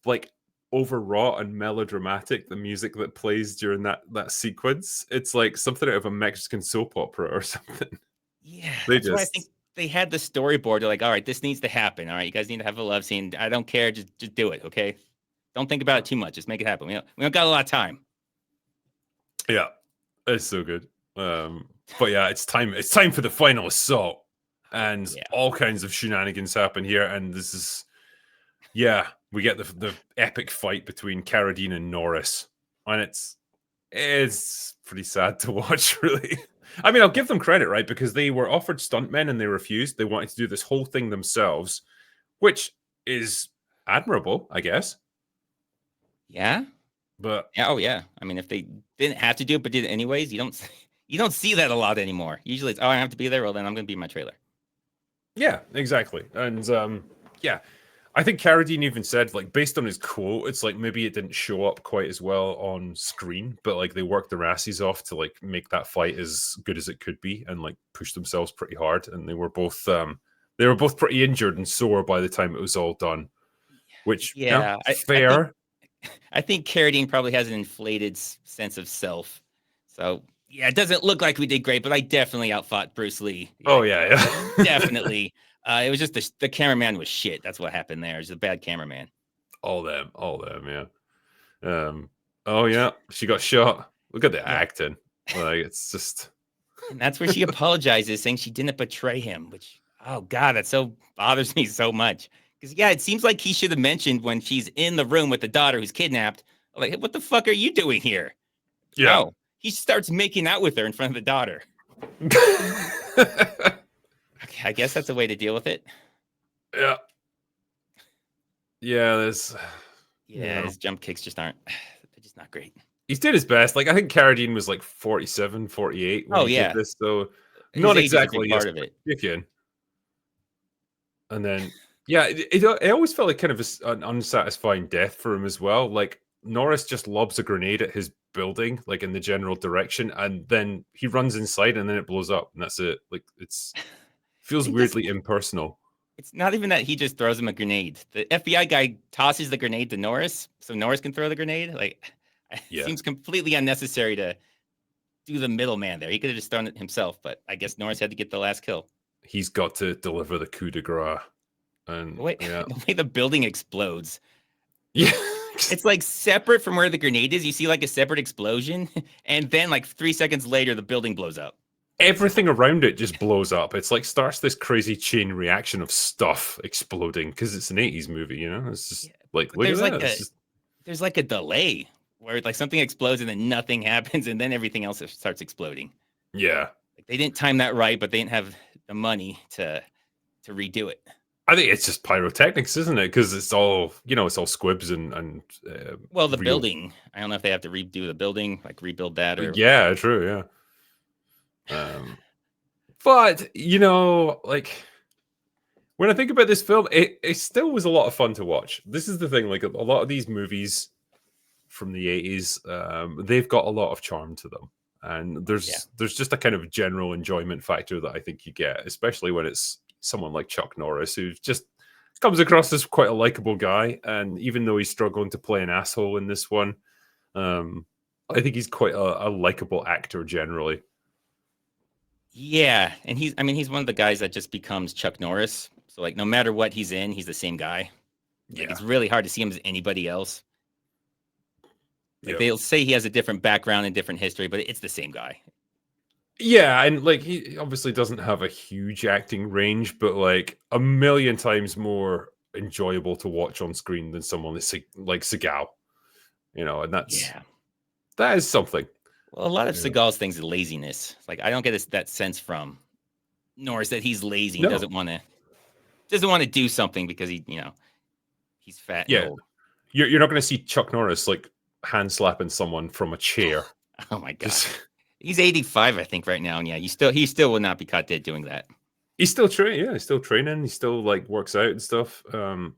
like overwrought and melodramatic, the music that plays during that sequence. It's like something out of a Mexican soap opera or something.
Yeah, that's why I think they had the storyboard. They're like, all right, this needs to happen. All right, you guys need to have a love scene. I don't care. Just do it, okay? Don't think about it too much. Just make it happen. We don't got a lot of time.
Yeah, it's so good. But yeah, it's time for the final assault. And all kinds of shenanigans happen here. And this is, we get the epic fight between Carradine and Norris. And it's pretty sad to watch, really. I mean, I'll give them credit, right? Because they were offered stuntmen and they refused. They wanted to do this whole thing themselves, which is admirable, I guess.
Yeah.
But
I mean, if they didn't have to do it, but did it anyways, you don't see that a lot anymore. Usually it's, I have to be there. Well, then I'm going to be in my trailer.
Yeah, exactly. And I think Carradine even said, like, based on his quote, it's like maybe it didn't show up quite as well on screen, but like they worked their asses off to like make that fight as good as it could be and like push themselves pretty hard. And they were both pretty injured and sore by the time it was all done. Which fair.
I think Carradine probably has an inflated sense of self. So yeah, it doesn't look like we did great, but I definitely outfought Bruce Lee.
Oh yeah.
Definitely. It was just the cameraman was shit. That's what happened there. It was a bad cameraman.
All them, yeah. Oh yeah, she got shot. Look at the acting. Like it's just.
And that's where she apologizes, saying she didn't betray him. Which, oh God, that so bothers me so much. Because it seems like he should have mentioned when she's in the room with the daughter who's kidnapped. Like, what the fuck are you doing here?
Yeah.
No, he starts making out with her in front of the daughter. Okay, I guess that's a way to deal with it.
Yeah. Yeah, there's.
His jump kicks just aren't. They're just not great.
He's did his best. Like I think Carradine was like 47, 48 when he did this, so not exactly
part of it.
Kicking. And then Yeah, it always felt like kind of an unsatisfying death for him as well. Like Norris just lobs a grenade at his building, like in the general direction, and then he runs inside, and then it blows up, and that's it. Like feels
They just
weirdly impersonal.
It's not even that he just throws him a grenade. The FBI guy tosses the grenade to Norris so Norris can throw the grenade. Like, it
Yeah,
seems completely unnecessary to do the middleman there. He could have just done it himself, but I guess Norris had to get the last kill.
he's got to deliver the coup de grace, and yeah,
The way the building explodes,
yeah.
it's like separate from where the grenade is. You see like a separate explosion, and then like 3 seconds later, the building blows up.
Everything around it just blows up. It's like starts this crazy chain reaction of stuff exploding because it's an 80s movie, you know? It's just like, look at that.
There's like a delay where like something explodes and then nothing happens, and then everything else starts exploding.
Yeah.
Like, they didn't time that right, but they didn't have the money to redo it.
I think it's just pyrotechnics, isn't it? Because it's all, it's all squibs and
well, the building. I don't know if they have to redo the building, like rebuild that or.
Yeah, true. Yeah. But like when I think about this film, it still was a lot of fun to watch. This is the thing, like a lot of these movies from the 80s, they've got a lot of charm to them. And there's just a kind of general enjoyment factor that I think you get, especially when it's someone like Chuck Norris, who just comes across as quite a likable guy. And even though he's struggling to play an asshole in this one, I think he's quite a likable actor generally.
Yeah, and he's one of the guys that just becomes Chuck Norris. So like no matter what he's in, he's the same guy. Like, it's really hard to see him as anybody else. Like they'll say he has a different background and different history, but it's the same guy.
Yeah, and like he obviously doesn't have a huge acting range, but like a million times more enjoyable to watch on screen than someone like Seagal. And that is something.
Well, a lot of Seagal's things is laziness. Like I don't get that sense from Norris that he's lazy. No. Doesn't want to do something because he's fat.
Yeah,
and old.
You're not going to see Chuck Norris like hand slapping someone from a chair.
Oh my god, he's 85, I think, right now. And yeah, he still will not be caught dead doing that.
He's still training. Yeah, he's still training. He still like works out and stuff. From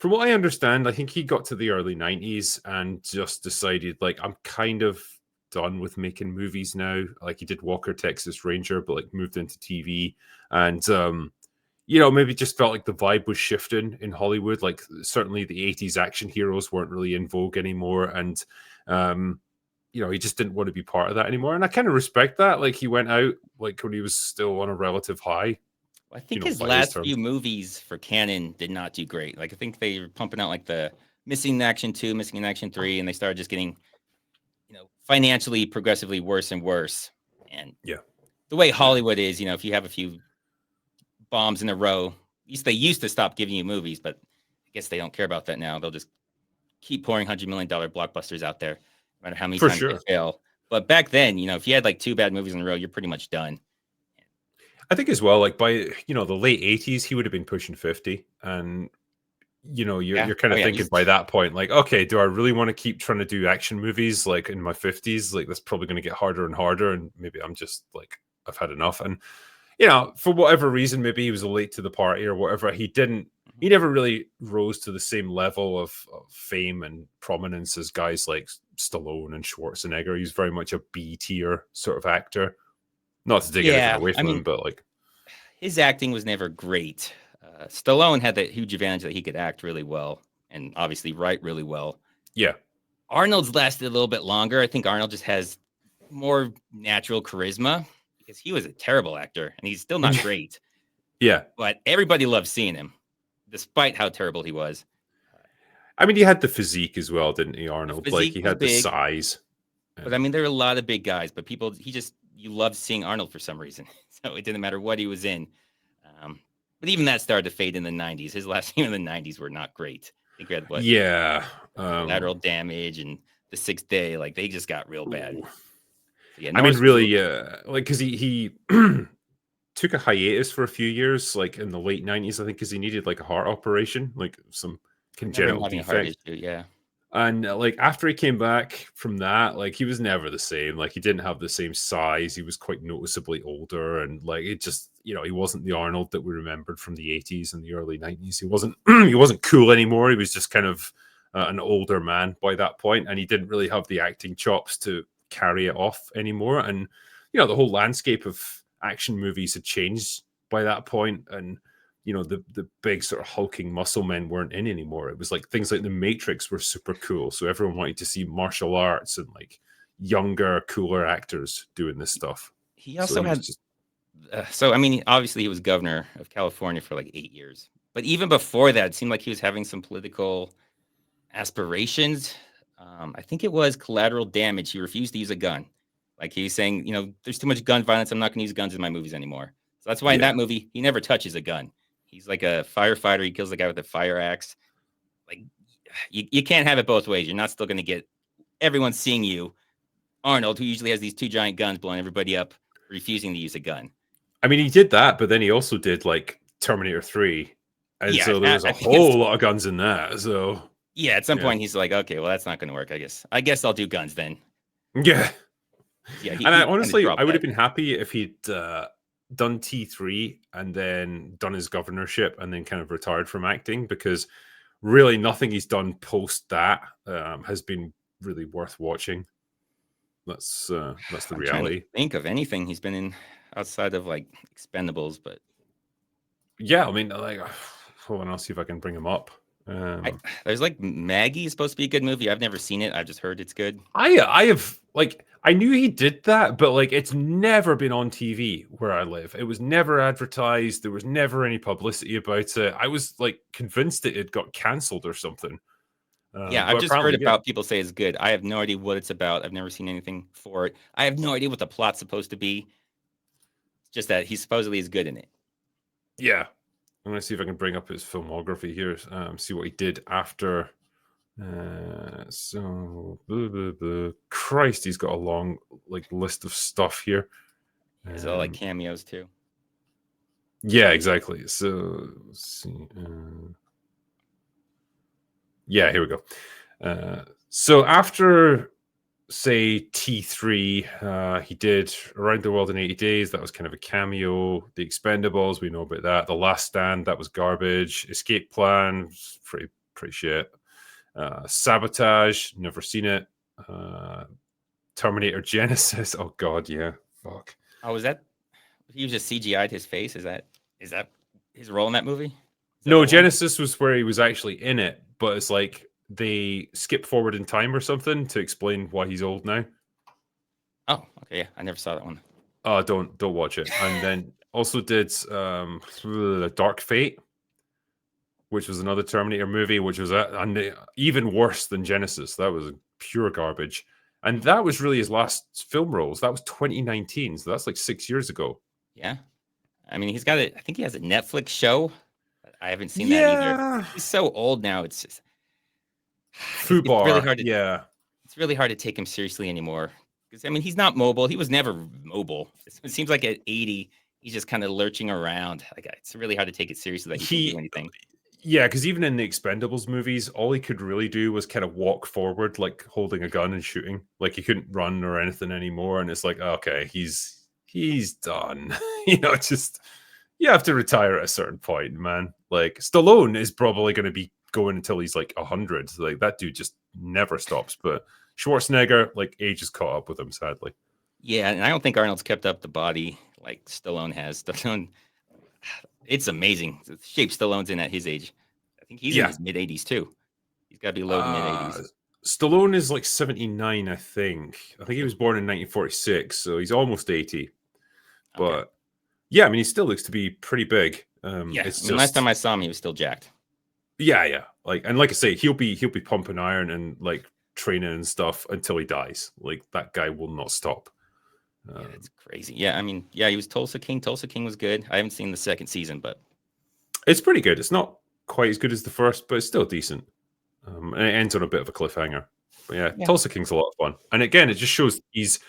what I understand, I think he got to the early 90s and just decided like I'm kind of done with making movies now. Like he did Walker, Texas Ranger, but like moved into TV and maybe just felt like the vibe was shifting in Hollywood. Like certainly the 80s action heroes weren't really in vogue anymore, and he just didn't want to be part of that anymore. And I kind of respect that. Like he went out like when he was still on a relative high.
I think his last few movies for canon did not do great. Like I think they were pumping out like the Missing in Action 2, Missing in Action 3, and they started just getting financially progressively worse and worse. And the way Hollywood is, if you have a few bombs in a row, they used to stop giving you movies, but I guess they don't care about that now. They'll just keep pouring $100 million blockbusters out there, no matter how many times they fail. But back then, if you had like 2 bad movies in a row, you're pretty much done.
I think as well, like by the late 80s, he would have been pushing 50, and you're kind of thinking by that point, like, okay, do I really want to keep trying to do action movies like in my 50s? Like that's probably going to get harder and harder, and maybe I'm just like I've had enough. And for whatever reason, maybe he was late to the party or whatever. He never really rose to the same level of fame and prominence as guys like Stallone and Schwarzenegger. He's very much a B tier sort of actor. Not to take anything away from him, but like
his acting was never great. Stallone had that huge advantage that he could act really well and obviously write really well.
Yeah.
Arnold's lasted a little bit longer. I think Arnold just has more natural charisma because he was a terrible actor and he's still not great.
Yeah.
But everybody loved seeing him despite how terrible he was.
I mean, he had the physique as well, didn't he, Arnold? Like he had the size.
But I mean, there were a lot of big guys, but you loved seeing Arnold for some reason. So it didn't matter what he was in. But even that started to fade in the 90s. His last film in the 90s were not great. I think we had what?
Yeah.
Lateral Damage and The Sixth Day. Like they just got real bad. So,
I mean, really, like because he took a hiatus for a few years, like in the late 90s, I think, because he needed like a heart operation, like some congenital defect.
Yeah.
And like after he came back from that, like he was never the same. Like he didn't have the same size. He was quite noticeably older, and like it just, he wasn't the Arnold that we remembered from the 80s and the early 90s. He wasn't he wasn't cool anymore. He was just kind of an older man by that point, and he didn't really have the acting chops to carry it off anymore. And the whole landscape of action movies had changed by that point, and the big sort of hulking muscle men weren't in anymore. It was like things like The Matrix were super cool, so everyone wanted to see martial arts and like younger, cooler actors doing this stuff.
He also had so I mean, obviously he was governor of California for like 8 years, but even before that, it seemed like he was having some political aspirations. I think it was Collateral Damage. He refused to use a gun. Like he was saying, there's too much gun violence. I'm not going to use guns in my movies anymore. So that's why in that movie, he never touches a gun. He's like a firefighter. He kills the guy with a fire axe. Like you can't have it both ways. You're not still going to get everyone seeing you, Arnold, who usually has these two giant guns blowing everybody up, refusing to use a gun.
I mean, he did that, but then he also did like Terminator 3. And so there was a whole lot of guns in that. So
yeah, at some point he's like, okay, well, that's not going to work, I guess. I guess I'll do guns then.
Yeah.
Yeah.
And honestly, I would have been happy if he'd done T3 and then done his governorship and then kind of retired from acting, because really nothing he's done post that has been really worth watching. That's the reality.
Think of anything he's been in outside of like Expendables, but
yeah, I mean, like, hold on, I'll see if I can bring him up.
There's like Maggie is supposed to be a good movie. I've never seen it. I've just heard it's good.
I have like, I knew he did that, but like it's never been on TV where I live. It was never advertised. There was never any publicity about it. I was like convinced that it got cancelled or something.
Yeah, I've just heard about people say it's good. I have no idea what it's about. I've never seen anything for it. I have no idea what the plot's supposed to be. It's just that he supposedly is good in it.
Yeah. I'm going to see if I can bring up his filmography here, see what he did after. Christ, he's got a long like list of stuff here.
It's all like cameos too.
Yeah, exactly. So let's see. Yeah, here we go. So after, say, T3, he did Around the World in 80 Days. That was kind of a cameo. The Expendables, we know about that. The Last Stand, that was garbage. Escape Plan, pretty shit. Sabotage, never seen it. Terminator Genesis, oh god, yeah, fuck.
Oh, was that he was just CGI'd his face? Is that his role in that movie?
No, Genesis was where he was actually in it, but it's like they skip forward in time or something to explain why he's old now.
Oh, okay, yeah, I never saw that one.
Oh, don't watch it. And then also did Dark Fate, which was another Terminator movie, which was even worse than Genesis. That was pure garbage. And that was really his last film roles. That was 2019, so that's like 6 years ago.
Yeah. I mean, he's got I think he has a Netflix show. I haven't seen that either. He's so old now. It's just
Fubar.
It's really hard to, it's really hard to take him seriously anymore. Because I mean, he's not mobile. He was never mobile. It seems like at 80, he's just kind of lurching around. Like it's really hard to take it seriously that he can do anything.
Yeah, because even in the Expendables movies, all he could really do was kind of walk forward, like holding a gun and shooting. Like he couldn't run or anything anymore. And it's like, okay, he's done. It's just, you have to retire at a certain point, man. Like Stallone is probably going to be going until he's like 100. Like that dude just never stops. But Schwarzenegger, like age has caught up with him, sadly.
Yeah, and I don't think Arnold's kept up the body like Stallone has. Stallone, it's amazing the shape Stallone's in at his age. I think he's in his mid 80s too. He's got to be low to mid 80s.
Stallone is like 79, I think. I think he was born in 1946, so he's almost 80. But yeah, I mean, he still looks to be pretty big.
Last time I saw him, he was still jacked.
Yeah. Like I say, he'll be pumping iron and like training and stuff until he dies. Like that guy will not stop.
It's crazy. Yeah, I mean, he was Tulsa King. Tulsa King was good. I haven't seen the second season, but
it's pretty good. It's not quite as good as the first, but it's still decent. And it ends on a bit of a cliffhanger. But yeah, Tulsa King's a lot of fun. And again, it just shows he's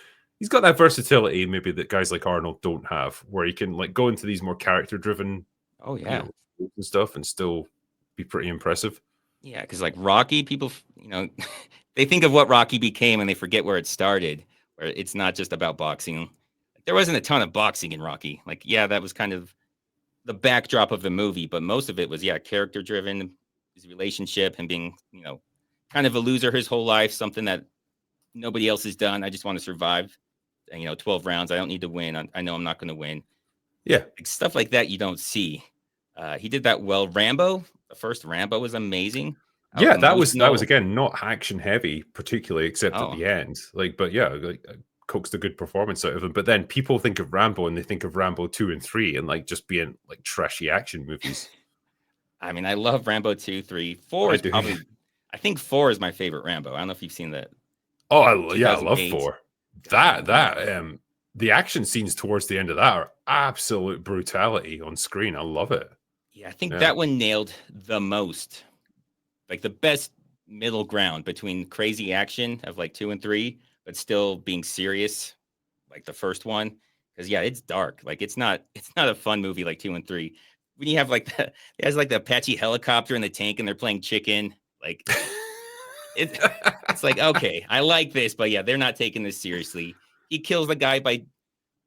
got that versatility maybe that guys like Arnold don't have, where he can like go into these more character driven and stuff and still be pretty impressive.
Yeah, because like Rocky, people, they think of what Rocky became and they forget where it started, where it's not just about boxing. There wasn't a ton of boxing in Rocky. Like, yeah, that was kind of the backdrop of the movie, but most of it was, yeah, character driven, his relationship, and being, kind of a loser his whole life, something that nobody else has done. I just want to survive. And, 12 rounds. I don't need to win. I know I'm not going to win.
Yeah.
Like, stuff like that you don't see. He did that well. Rambo, the first Rambo was amazing.
Yeah, that was
Emotional.
again not action heavy particularly, except at
Oh,
the end. Like, but yeah, like coaxed a good performance out of him. But then people think of Rambo and they think of Rambo 2 and 3 and like just being like trashy action movies.
I mean, I love Rambo 2, 3. 4
I
is
do.
probably, I think 4 is my favorite Rambo. I don't know if you've seen that.
Oh, I love
2008.
4.
God,
The action scenes towards the end of that are absolute brutality on screen. I love it.
yeah, I think that one nailed the most, like the best middle ground between crazy action of like 2 and 3, but still being serious, like the first one. Because yeah, it's dark. Like it's not a fun movie like 2 and 3. When you have like it has like the Apache helicopter in the tank and they're playing chicken, like it's like, okay, I like this, but yeah, they're not taking this seriously. He kills the guy by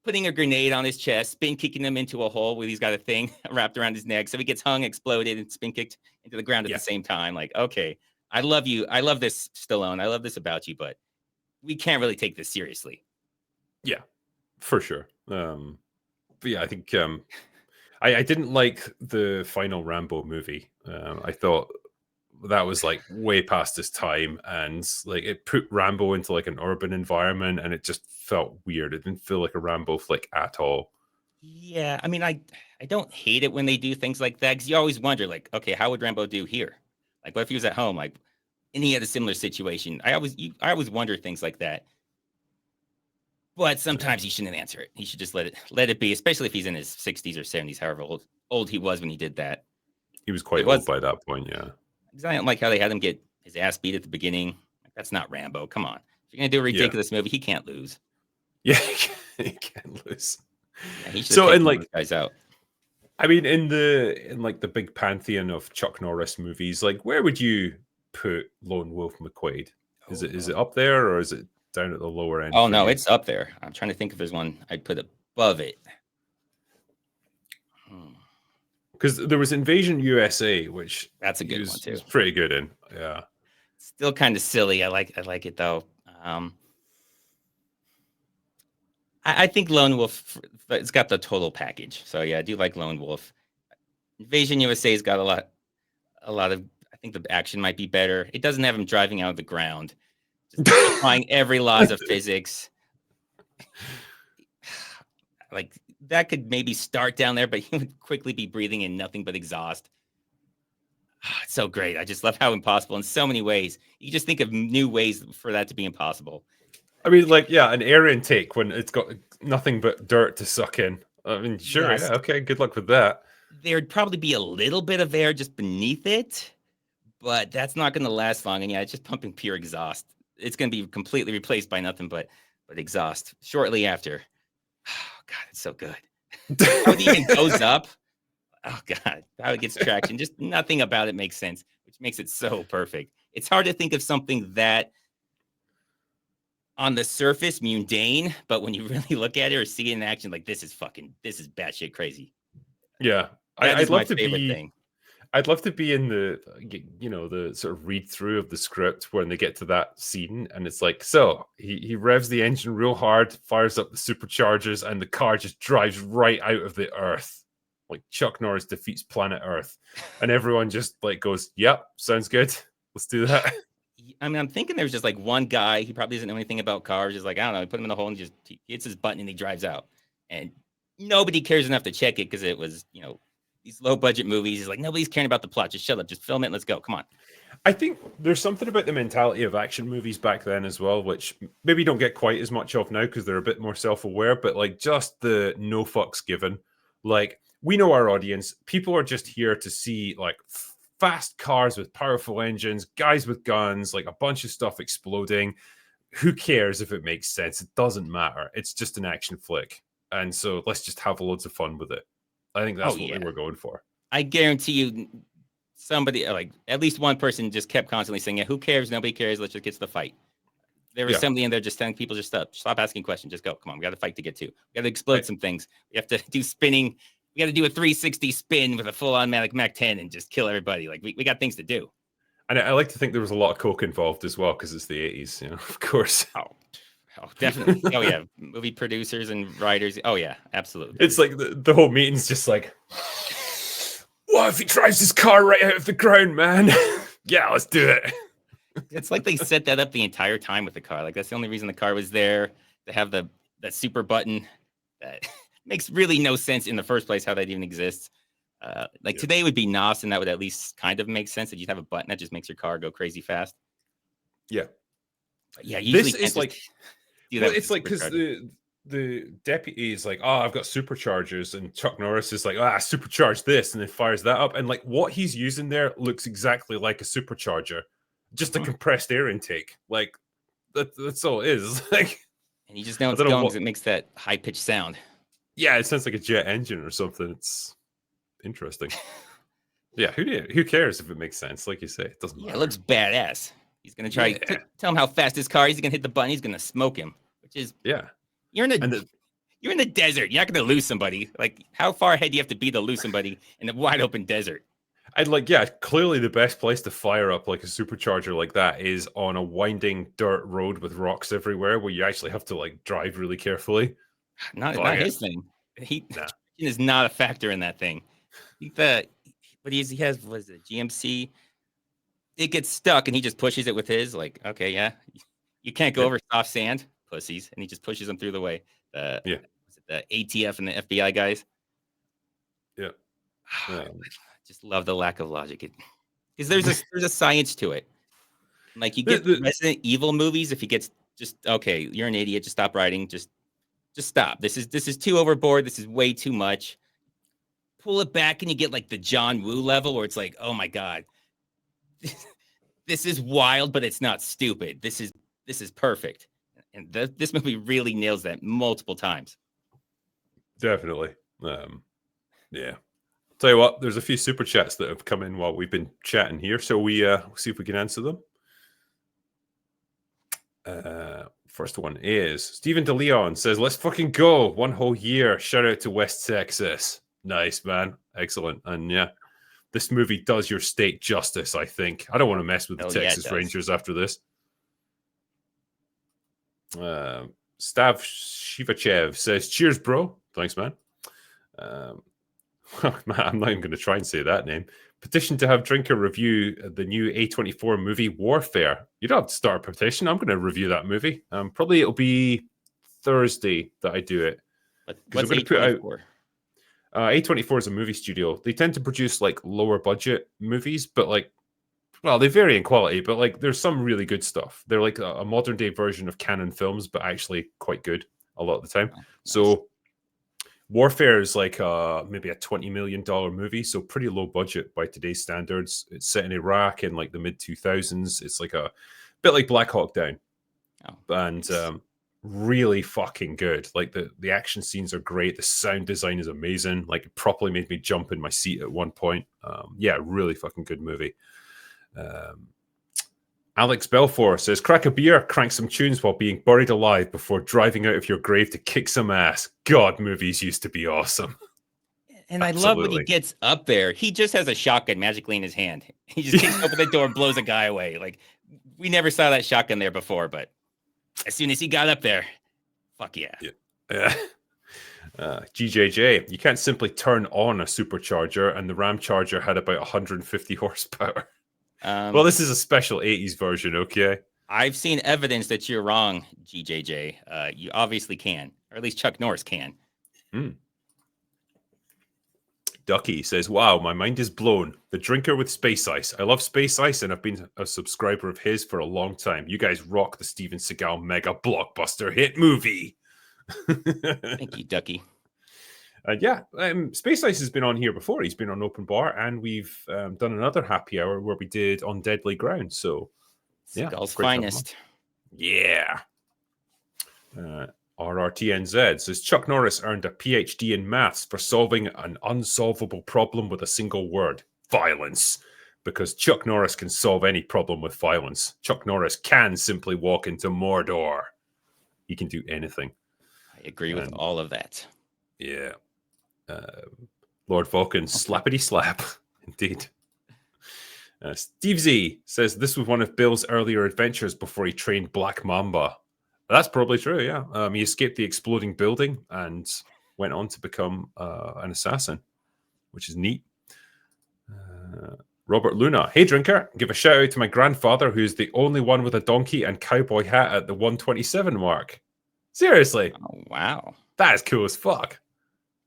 putting a grenade on his chest, spin kicking him into a hole where he's got a thing wrapped around his neck. So he gets hung, exploded, and spin kicked into the ground at the same time. Like, okay, I love you. I love this, Stallone. I love this about you, but we can't really take this seriously.
Yeah, for sure. But yeah, I think I didn't like the final Rambo movie. I thought that was like way past his time, and like it put Rambo into like an urban environment, and it just felt weird. It didn't feel like a Rambo flick at all.
Yeah, I mean, I don't hate it when they do things like that because you always wonder, like, okay, how would Rambo do here? Like, what if he was at home, like, and he had a similar situation? I always wonder things like that. But sometimes he shouldn't answer it. He should just let it be, especially if he's in his 60s or 70s, however old he was when he did that.
He was quite
It
old
was
by that point, yeah.
because I don't like how they had him get his ass beat at the beginning. Like, that's not Rambo. Come on, if you're gonna do a ridiculous movie, he can't lose.
Yeah, he can't lose.
Yeah, he should
So,
take
and like,
those guys out.
I mean, in like the big pantheon of Chuck Norris movies, like where would you put Lone Wolf McQuade? Is it up there or is it down at the lower end?
Oh
for
no,
you?
it's up there. I'm trying to think if there's one I'd put above it.
Because there was Invasion USA, which
That's a good one too.
Was pretty good in. Yeah.
Still kind of silly. I like it though. I think Lone Wolf, it's got the total package. So yeah, I do like Lone Wolf. Invasion USA's got a lot of. I think the action might be better. It doesn't have him driving out of the ground, just defying every laws of physics. Like that could maybe start down there, but he would quickly be breathing in nothing but exhaust. It's so great. I just love how impossible in so many ways. You just think of new ways for that to be impossible.
I mean, like, yeah, an air intake when it's got nothing but dirt to suck in. I mean, sure,
Yes.
yeah, okay, good luck with that.
There'd probably be a little bit of air just beneath it, but that's not going to last long. And yeah, it's just pumping pure exhaust. It's going to be completely replaced by nothing but exhaust shortly after. Oh God, it's so good. How it even goes up. Oh God, how it gets traction. Just nothing about it makes sense, which makes it so perfect. It's hard to think of something that on the surface mundane, but when you really look at it or see it in action, like this is batshit crazy.
Yeah,
I'd love to be. Thing.
I'd love to be in the the sort of read through of the script when they get to that scene, and it's like, so he revs the engine real hard, fires up the superchargers, and the car just drives right out of the earth. Like Chuck Norris defeats planet Earth, and everyone just like goes, "Yep, sounds good. Let's do that."
I mean, I'm thinking there's just like one guy. He probably doesn't know anything about cars. Just like, I don't know. He put him in the hole and he hits his button and he drives out. And nobody cares enough to check it because it was, these low budget movies. He's like, nobody's caring about the plot. Just shut up. Just film it and let's go. Come on.
I think there's something about the mentality of action movies back then as well, which maybe don't get quite as much of now because they're a bit more self-aware, but like just the no fucks given. Like, we know our audience. People are just here to see like fast cars with powerful engines, guys with guns, like a bunch of stuff exploding. Who cares if it makes sense? It doesn't matter. It's just an action flick. And so let's just have loads of fun with it. I think that's what we were going for.
I guarantee you somebody, like at least one person, just kept constantly saying, "Yeah, who cares? Nobody cares. Let's just get to the fight." There was somebody in there just telling people, "Just stop asking questions. Just go. Come on, we got a fight to get to. We got to explode some things. We have to do spinning. We got to do a 360 spin with a full automatic Mac 10 and just kill everybody. Like we got things to do."
And I like to think there was a lot of coke involved as well because it's the 80s, of course.
Oh, definitely. Oh yeah, movie producers and writers. Oh yeah, absolutely.
It's like the whole meeting's just like, what if he drives his car right out of the ground, man? Yeah, let's do it.
It's like they set that up the entire time with the car. Like that's the only reason the car was there, to have that super button that makes really no sense in the first place how that even exists. Today would be NOS, and that would at least kind of make sense that you'd have a button that just makes your car go crazy fast.
Yeah.
But yeah, usually
this is like, it's like because the deputy is like, oh, I've got superchargers, and Chuck Norris is like, supercharge this, and then fires that up, and like what he's using there looks exactly like a supercharger, just a compressed air intake. Like that's all it is. Like,
and you just know it's going because it makes that high pitched sound.
Yeah, it sounds like a jet engine or something. It's interesting. Yeah, who cares if it makes sense? Like you say, it doesn't matter.
It looks badass. He's gonna try to tell him how fast his car is. He's gonna hit the button. He's gonna smoke him. Which is you're in the desert. You're not gonna lose somebody. Like how far ahead do you have to be to lose somebody in a wide open desert?
I'd like, clearly the best place to fire up like a supercharger like that is on a winding dirt road with rocks everywhere, where you actually have to like drive really carefully.
Not his thing. He is not a factor in that thing. But he has was it GMC? It gets stuck and he just pushes it with his, like, okay, yeah, you can't go over soft sand, pussies, and he just pushes them through the way. The ATF and the FBI guys.
Yeah,
I just love the lack of logic, because there's a science to it. Like you get Resident Evil movies, if he gets just okay, you're an idiot, just stop writing, just stop. This is too overboard. This is way too much. Pull it back, and you get like the John Woo level, where it's like, oh my god. This is wild, but it's not stupid. This is perfect, and this movie really nails that multiple times.
Definitely. Yeah. Tell you what, there's a few super chats that have come in while we've been chatting here, so we see if we can answer them. First one is Stephen DeLeon says, "Let's fucking go! 1 whole year. Shout out to West Texas. Nice, man. Excellent. And yeah." This movie does your state justice, I think. I don't want to mess with the Texas Rangers after this. Stav Shivachev says, "Cheers, bro." Thanks, man. Man, I'm not even going to try and say that name. Petition to have Drinker review the new A24 movie Warfare. You don't have to start a petition. I'm going to review that movie. Probably it'll be Thursday that I do it.
What's A24?
A24 is a movie studio. They tend to produce like lower budget movies, but like, well, they vary in quality, but like there's some really good stuff. They're like a modern day version of Canon films, but actually quite good a lot of the time. Oh, nice. So Warfare is like maybe a $20 million movie, so pretty low budget by today's standards. It's set in Iraq in like the mid 2000s. It's like a bit like Black Hawk Down, and really fucking good. Like the action scenes are great. The sound design is amazing. Like it properly made me jump in my seat at one point. Really fucking good movie. Alex Belfour says, "Crack a beer, crank some tunes while being buried alive before driving out of your grave to kick some ass. God, movies used to be awesome."
And I love when he gets up there. He just has a shotgun magically in his hand. He just kicks open the door and blows a guy away. Like we never saw that shotgun there before, but as soon as he got up there, fuck yeah.
GJJ, you can't simply turn on a supercharger, and the Ram Charger had about 150 horsepower. Well, this is a special 80s version, okay?
I've seen evidence that you're wrong, GJJ. You obviously can, or at least Chuck Norris can.
Ducky says, "Wow, my mind is blown. The Drinker with Space Ice. I love Space Ice, and I've been a subscriber of his for a long time. You guys rock the Steven Seagal mega blockbuster hit movie."
Thank you, Ducky.
Space Ice has been on here before. He's been on Open Bar, and we've done another happy hour where we did On Deadly Ground. So,
Seagal's finest.
Yeah. RRTNZ says, "Chuck Norris earned a PhD in maths for solving an unsolvable problem with a single word: violence. because Chuck Norris can solve any problem with violence. Chuck Norris can simply walk into Mordor. He can do anything.
I agree with all of that.
Yeah. Lord Vulcan, slappity slap. Indeed. Steve Z says this was one of Bill's earlier adventures before he trained Black Mamba. That's probably true, yeah. He escaped the exploding building and went on to become an assassin, which is neat. Robert Luna, hey drinker, give a shout out to my grandfather, who's the only one with a donkey and cowboy hat at the 127 mark. Seriously?
Oh, wow.
That is cool as fuck.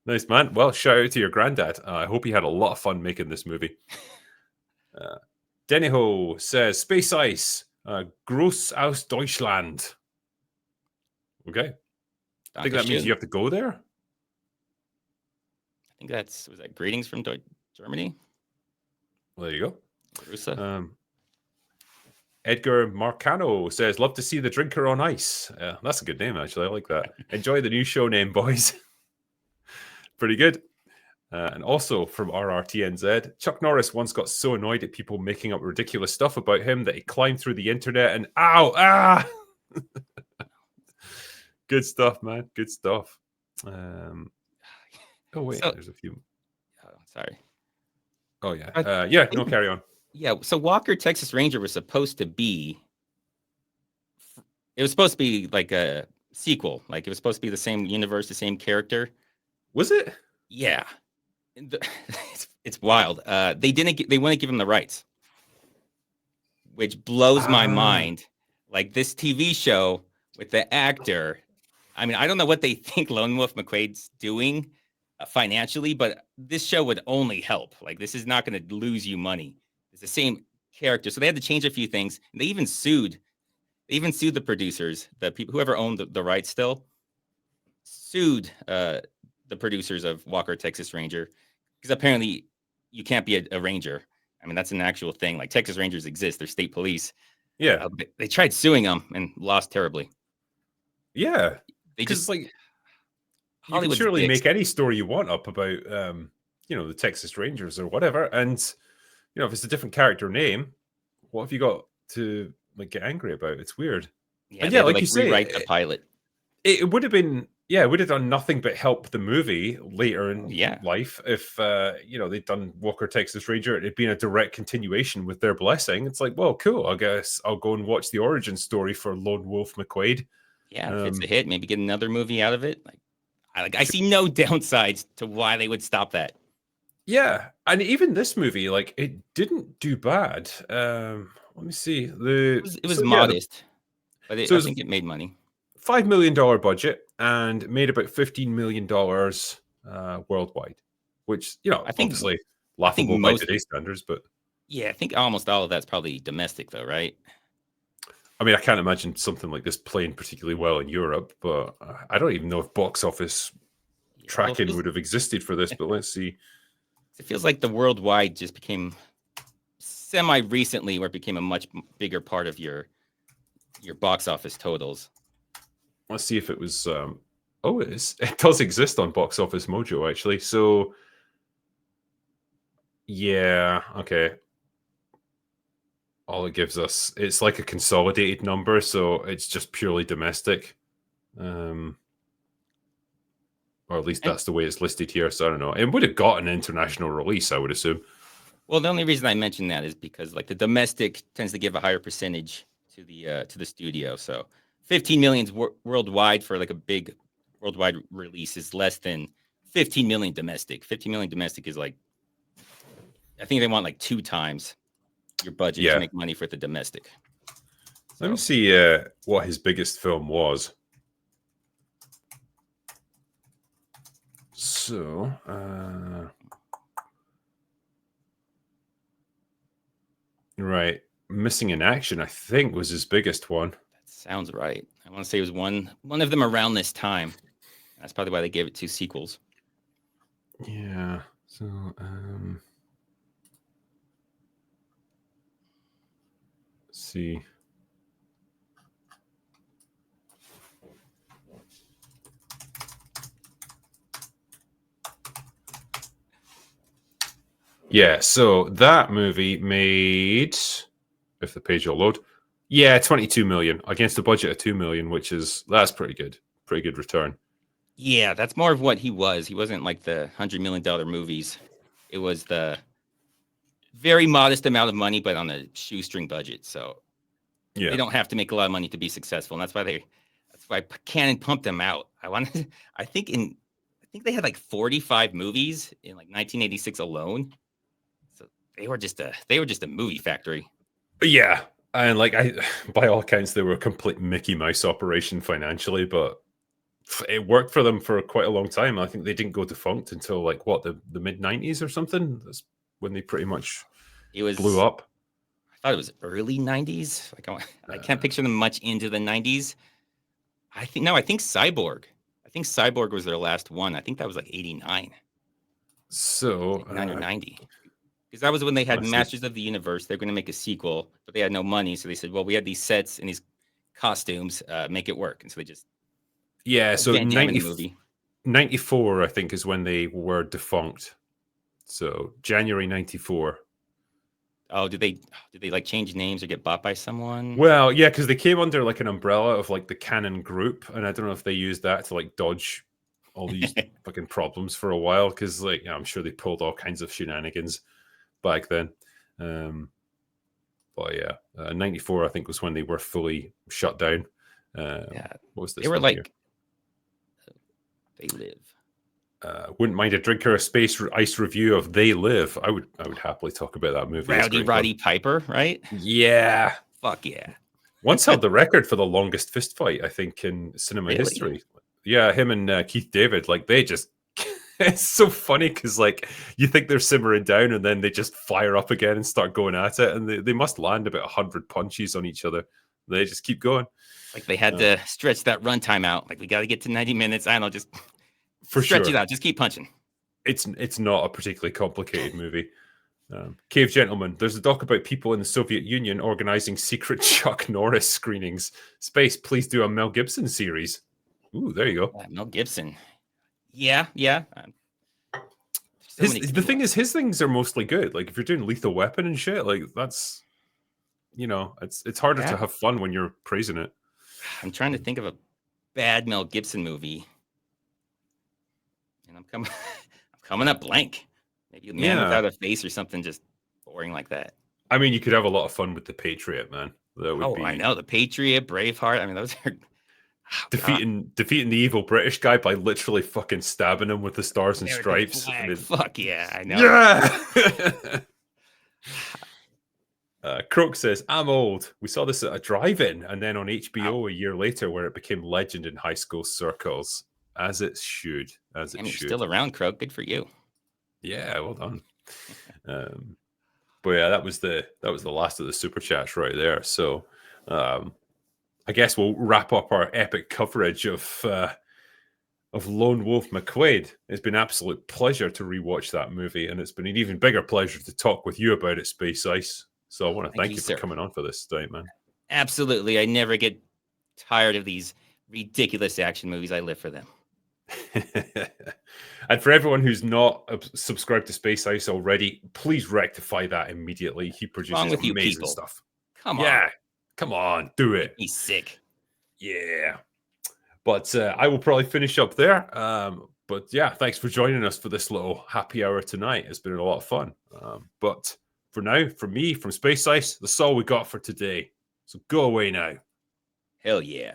Nice, man. Well, shout out to your granddad. I hope he had a lot of fun making this movie. Deniho says, Space Ice, Gross aus Deutschland. Okay. I think that means you have to go there.
I think was that greetings from Germany?
Well, there you
go.
Edgar Marcano says, love to see the drinker on ice. That's a good name, actually. I like that. Enjoy the new show name, boys. Pretty good. And also from RRTNZ, Chuck Norris once got so annoyed at people making up ridiculous stuff about him that he climbed through the internet and Good stuff, man. Good stuff. Oh, wait, there's a few.
Oh, sorry.
Oh, yeah. No, carry on.
Yeah, so Walker, Texas Ranger was supposed to be... It was supposed to be like a sequel. Like, it was supposed to be the same universe, the same character.
Was it?
Yeah. It's wild. They wouldn't give him the rights, which blows my mind. Like, this TV show with the actor, I mean, I don't know what they think Lone Wolf McQuade's doing financially, but this show would only help. Like, this is not going to lose you money. It's the same character, so they had to change a few things. And they even sued the producers, the people, whoever owned the rights still sued the producers of Walker, Texas Ranger, because apparently you can't be a ranger. I mean, that's an actual thing. Like, Texas Rangers exist. They're state police.
Yeah.
They tried suing them and lost terribly.
Yeah.
They just,
like, you can surely make any story you want up about, the Texas Rangers or whatever. And, if it's a different character name, what have you got to, like, get angry about? It's weird.
Yeah, and like you say, rewrite the pilot.
It would have been, it would have done nothing but help the movie later in life if, they'd done Walker, Texas Ranger. It'd been a direct continuation with their blessing. It's like, well, cool. I guess I'll go and watch the origin story for Lone Wolf McQuade.
Yeah, if it's a hit, maybe get another movie out of it. I see no downsides to why they would stop that.
Yeah, and even this movie, like, it didn't do bad. Let me see.
It was modest, but I think it made money.
$5 million budget and made about $15 million worldwide, which, I think, obviously laughable by today's standards, but
yeah, I think almost all of that's probably domestic, though, right?
I mean, I can't imagine something like this playing particularly well in Europe, but I don't even know if box office tracking would have existed for this, but let's see.
It feels like the worldwide just became semi-recently, where it became a much bigger part of your box office totals.
Let's see if it was... it does exist on Box Office Mojo, actually. So, yeah, okay. All it gives us, it's like a consolidated number, so it's just purely domestic. Or at least that's the way it's listed here, so I don't know. It would have got an international release, I would assume.
Well, the only reason I mention that is because, like, the domestic tends to give a higher percentage to the studio. So 15 million worldwide for like a big worldwide release is less than 15 million domestic. 15 million domestic is like, I think they want like 2 times your budget to make money for the domestic.
Let me see what his biggest film was. So, right. Missing in Action, I think, was his biggest one.
That sounds right. I want to say it was one of them around this time. That's probably why they gave it 2 sequels.
Yeah. So, let's see. Yeah, so that movie made, if the page will load, 22 million against a budget of 2 million, that's pretty good. Pretty good return.
Yeah, that's more of what he was. He wasn't like the $100 million movies. It was the very modest amount of money, but on a shoestring budget. So they don't have to make a lot of money to be successful. And that's why Cannon pumped them out. I think they had like 45 movies in like 1986 alone. So they were just a movie factory.
Yeah. And like by all accounts, they were a complete Mickey Mouse operation financially, but it worked for them for quite a long time. I think they didn't go defunct until like the mid 90s or something. That's when they pretty much blew up.
I thought it was early 90s. Like I can't picture them much into the 90s. I think Cyborg. I think Cyborg was their last one. I think that was like 89.
So
89 or 90. Because that was when they had Masters of the Universe. They're going to make a sequel, but they had no money. So they said, well, we have these sets and these costumes, make it work. And so they just...
Yeah, so 94, I think, is when they were defunct. So January 94.
Oh, did they like change names or get bought by someone?
Well, yeah, because they came under like an umbrella of like the Canon Group, and I don't know if they used that to like dodge all these fucking problems for a while. Because like I'm sure they pulled all kinds of shenanigans back then. But yeah, 94 I think was when they were fully shut down.
Yeah,
what was this?
They were like, They Live.
Wouldn't mind a drink or a space ice review of They Live. I would happily talk about that movie.
Roddy Piper, right?
Yeah.
Fuck yeah.
Once held the record for the longest fist fight, I think, in cinema history. Yeah, him and Keith David, like they just it's so funny because like you think they're simmering down and then they just fire up again and start going at it, and they must land about 100 punches on each other. They just keep going.
Like they had to stretch that runtime out. Like we got to get to 90 minutes. I don't know, just
for
stretch it out. Just keep punching.
It's not a particularly complicated movie. Cave Gentleman, there's a doc about people in the Soviet Union organizing secret Chuck Norris screenings. Space, please do a Mel Gibson series. Ooh, there you go.
Mel Gibson. Yeah.
The thing is, his things are mostly good. Like if you're doing Lethal Weapon and shit, like that's, it's harder to have fun when you're praising it.
I'm trying to think of a bad Mel Gibson movie, and I'm coming up blank. Maybe Man Without a Face or something just boring like that.
I mean, you could have a lot of fun with The Patriot, man.
I know The Patriot, Braveheart. I mean, those are
defeating the evil British guy by literally fucking stabbing him with the Stars and Stripes.
Fuck yeah, I know.
Yeah. Croak says, I'm old. We saw this at a drive-in and then on HBO a year later where it became legend in high school circles. As it should. You're
still around, Croak. Good for you.
Yeah, well done. But yeah, that was the last of the super chats right there. So I guess we'll wrap up our epic coverage of Lone Wolf McQuade. It's been an absolute pleasure to rewatch that movie, and it's been an even bigger pleasure to talk with you about it, Space Ice. So I want to thank you for coming on for this tonight, man.
Absolutely. I never get tired of these ridiculous action movies. I live for them.
And for everyone who's not subscribed to Space Ice already, please rectify that immediately. He produces amazing stuff.
Come on.
Yeah. Come on, do it.
He's sick.
Yeah. But I will probably finish up there. But yeah, thanks for joining us for this little happy hour tonight. It's been a lot of fun. But for now, from me, from Space Ice, that's all we got for today. So go away now.
Hell yeah.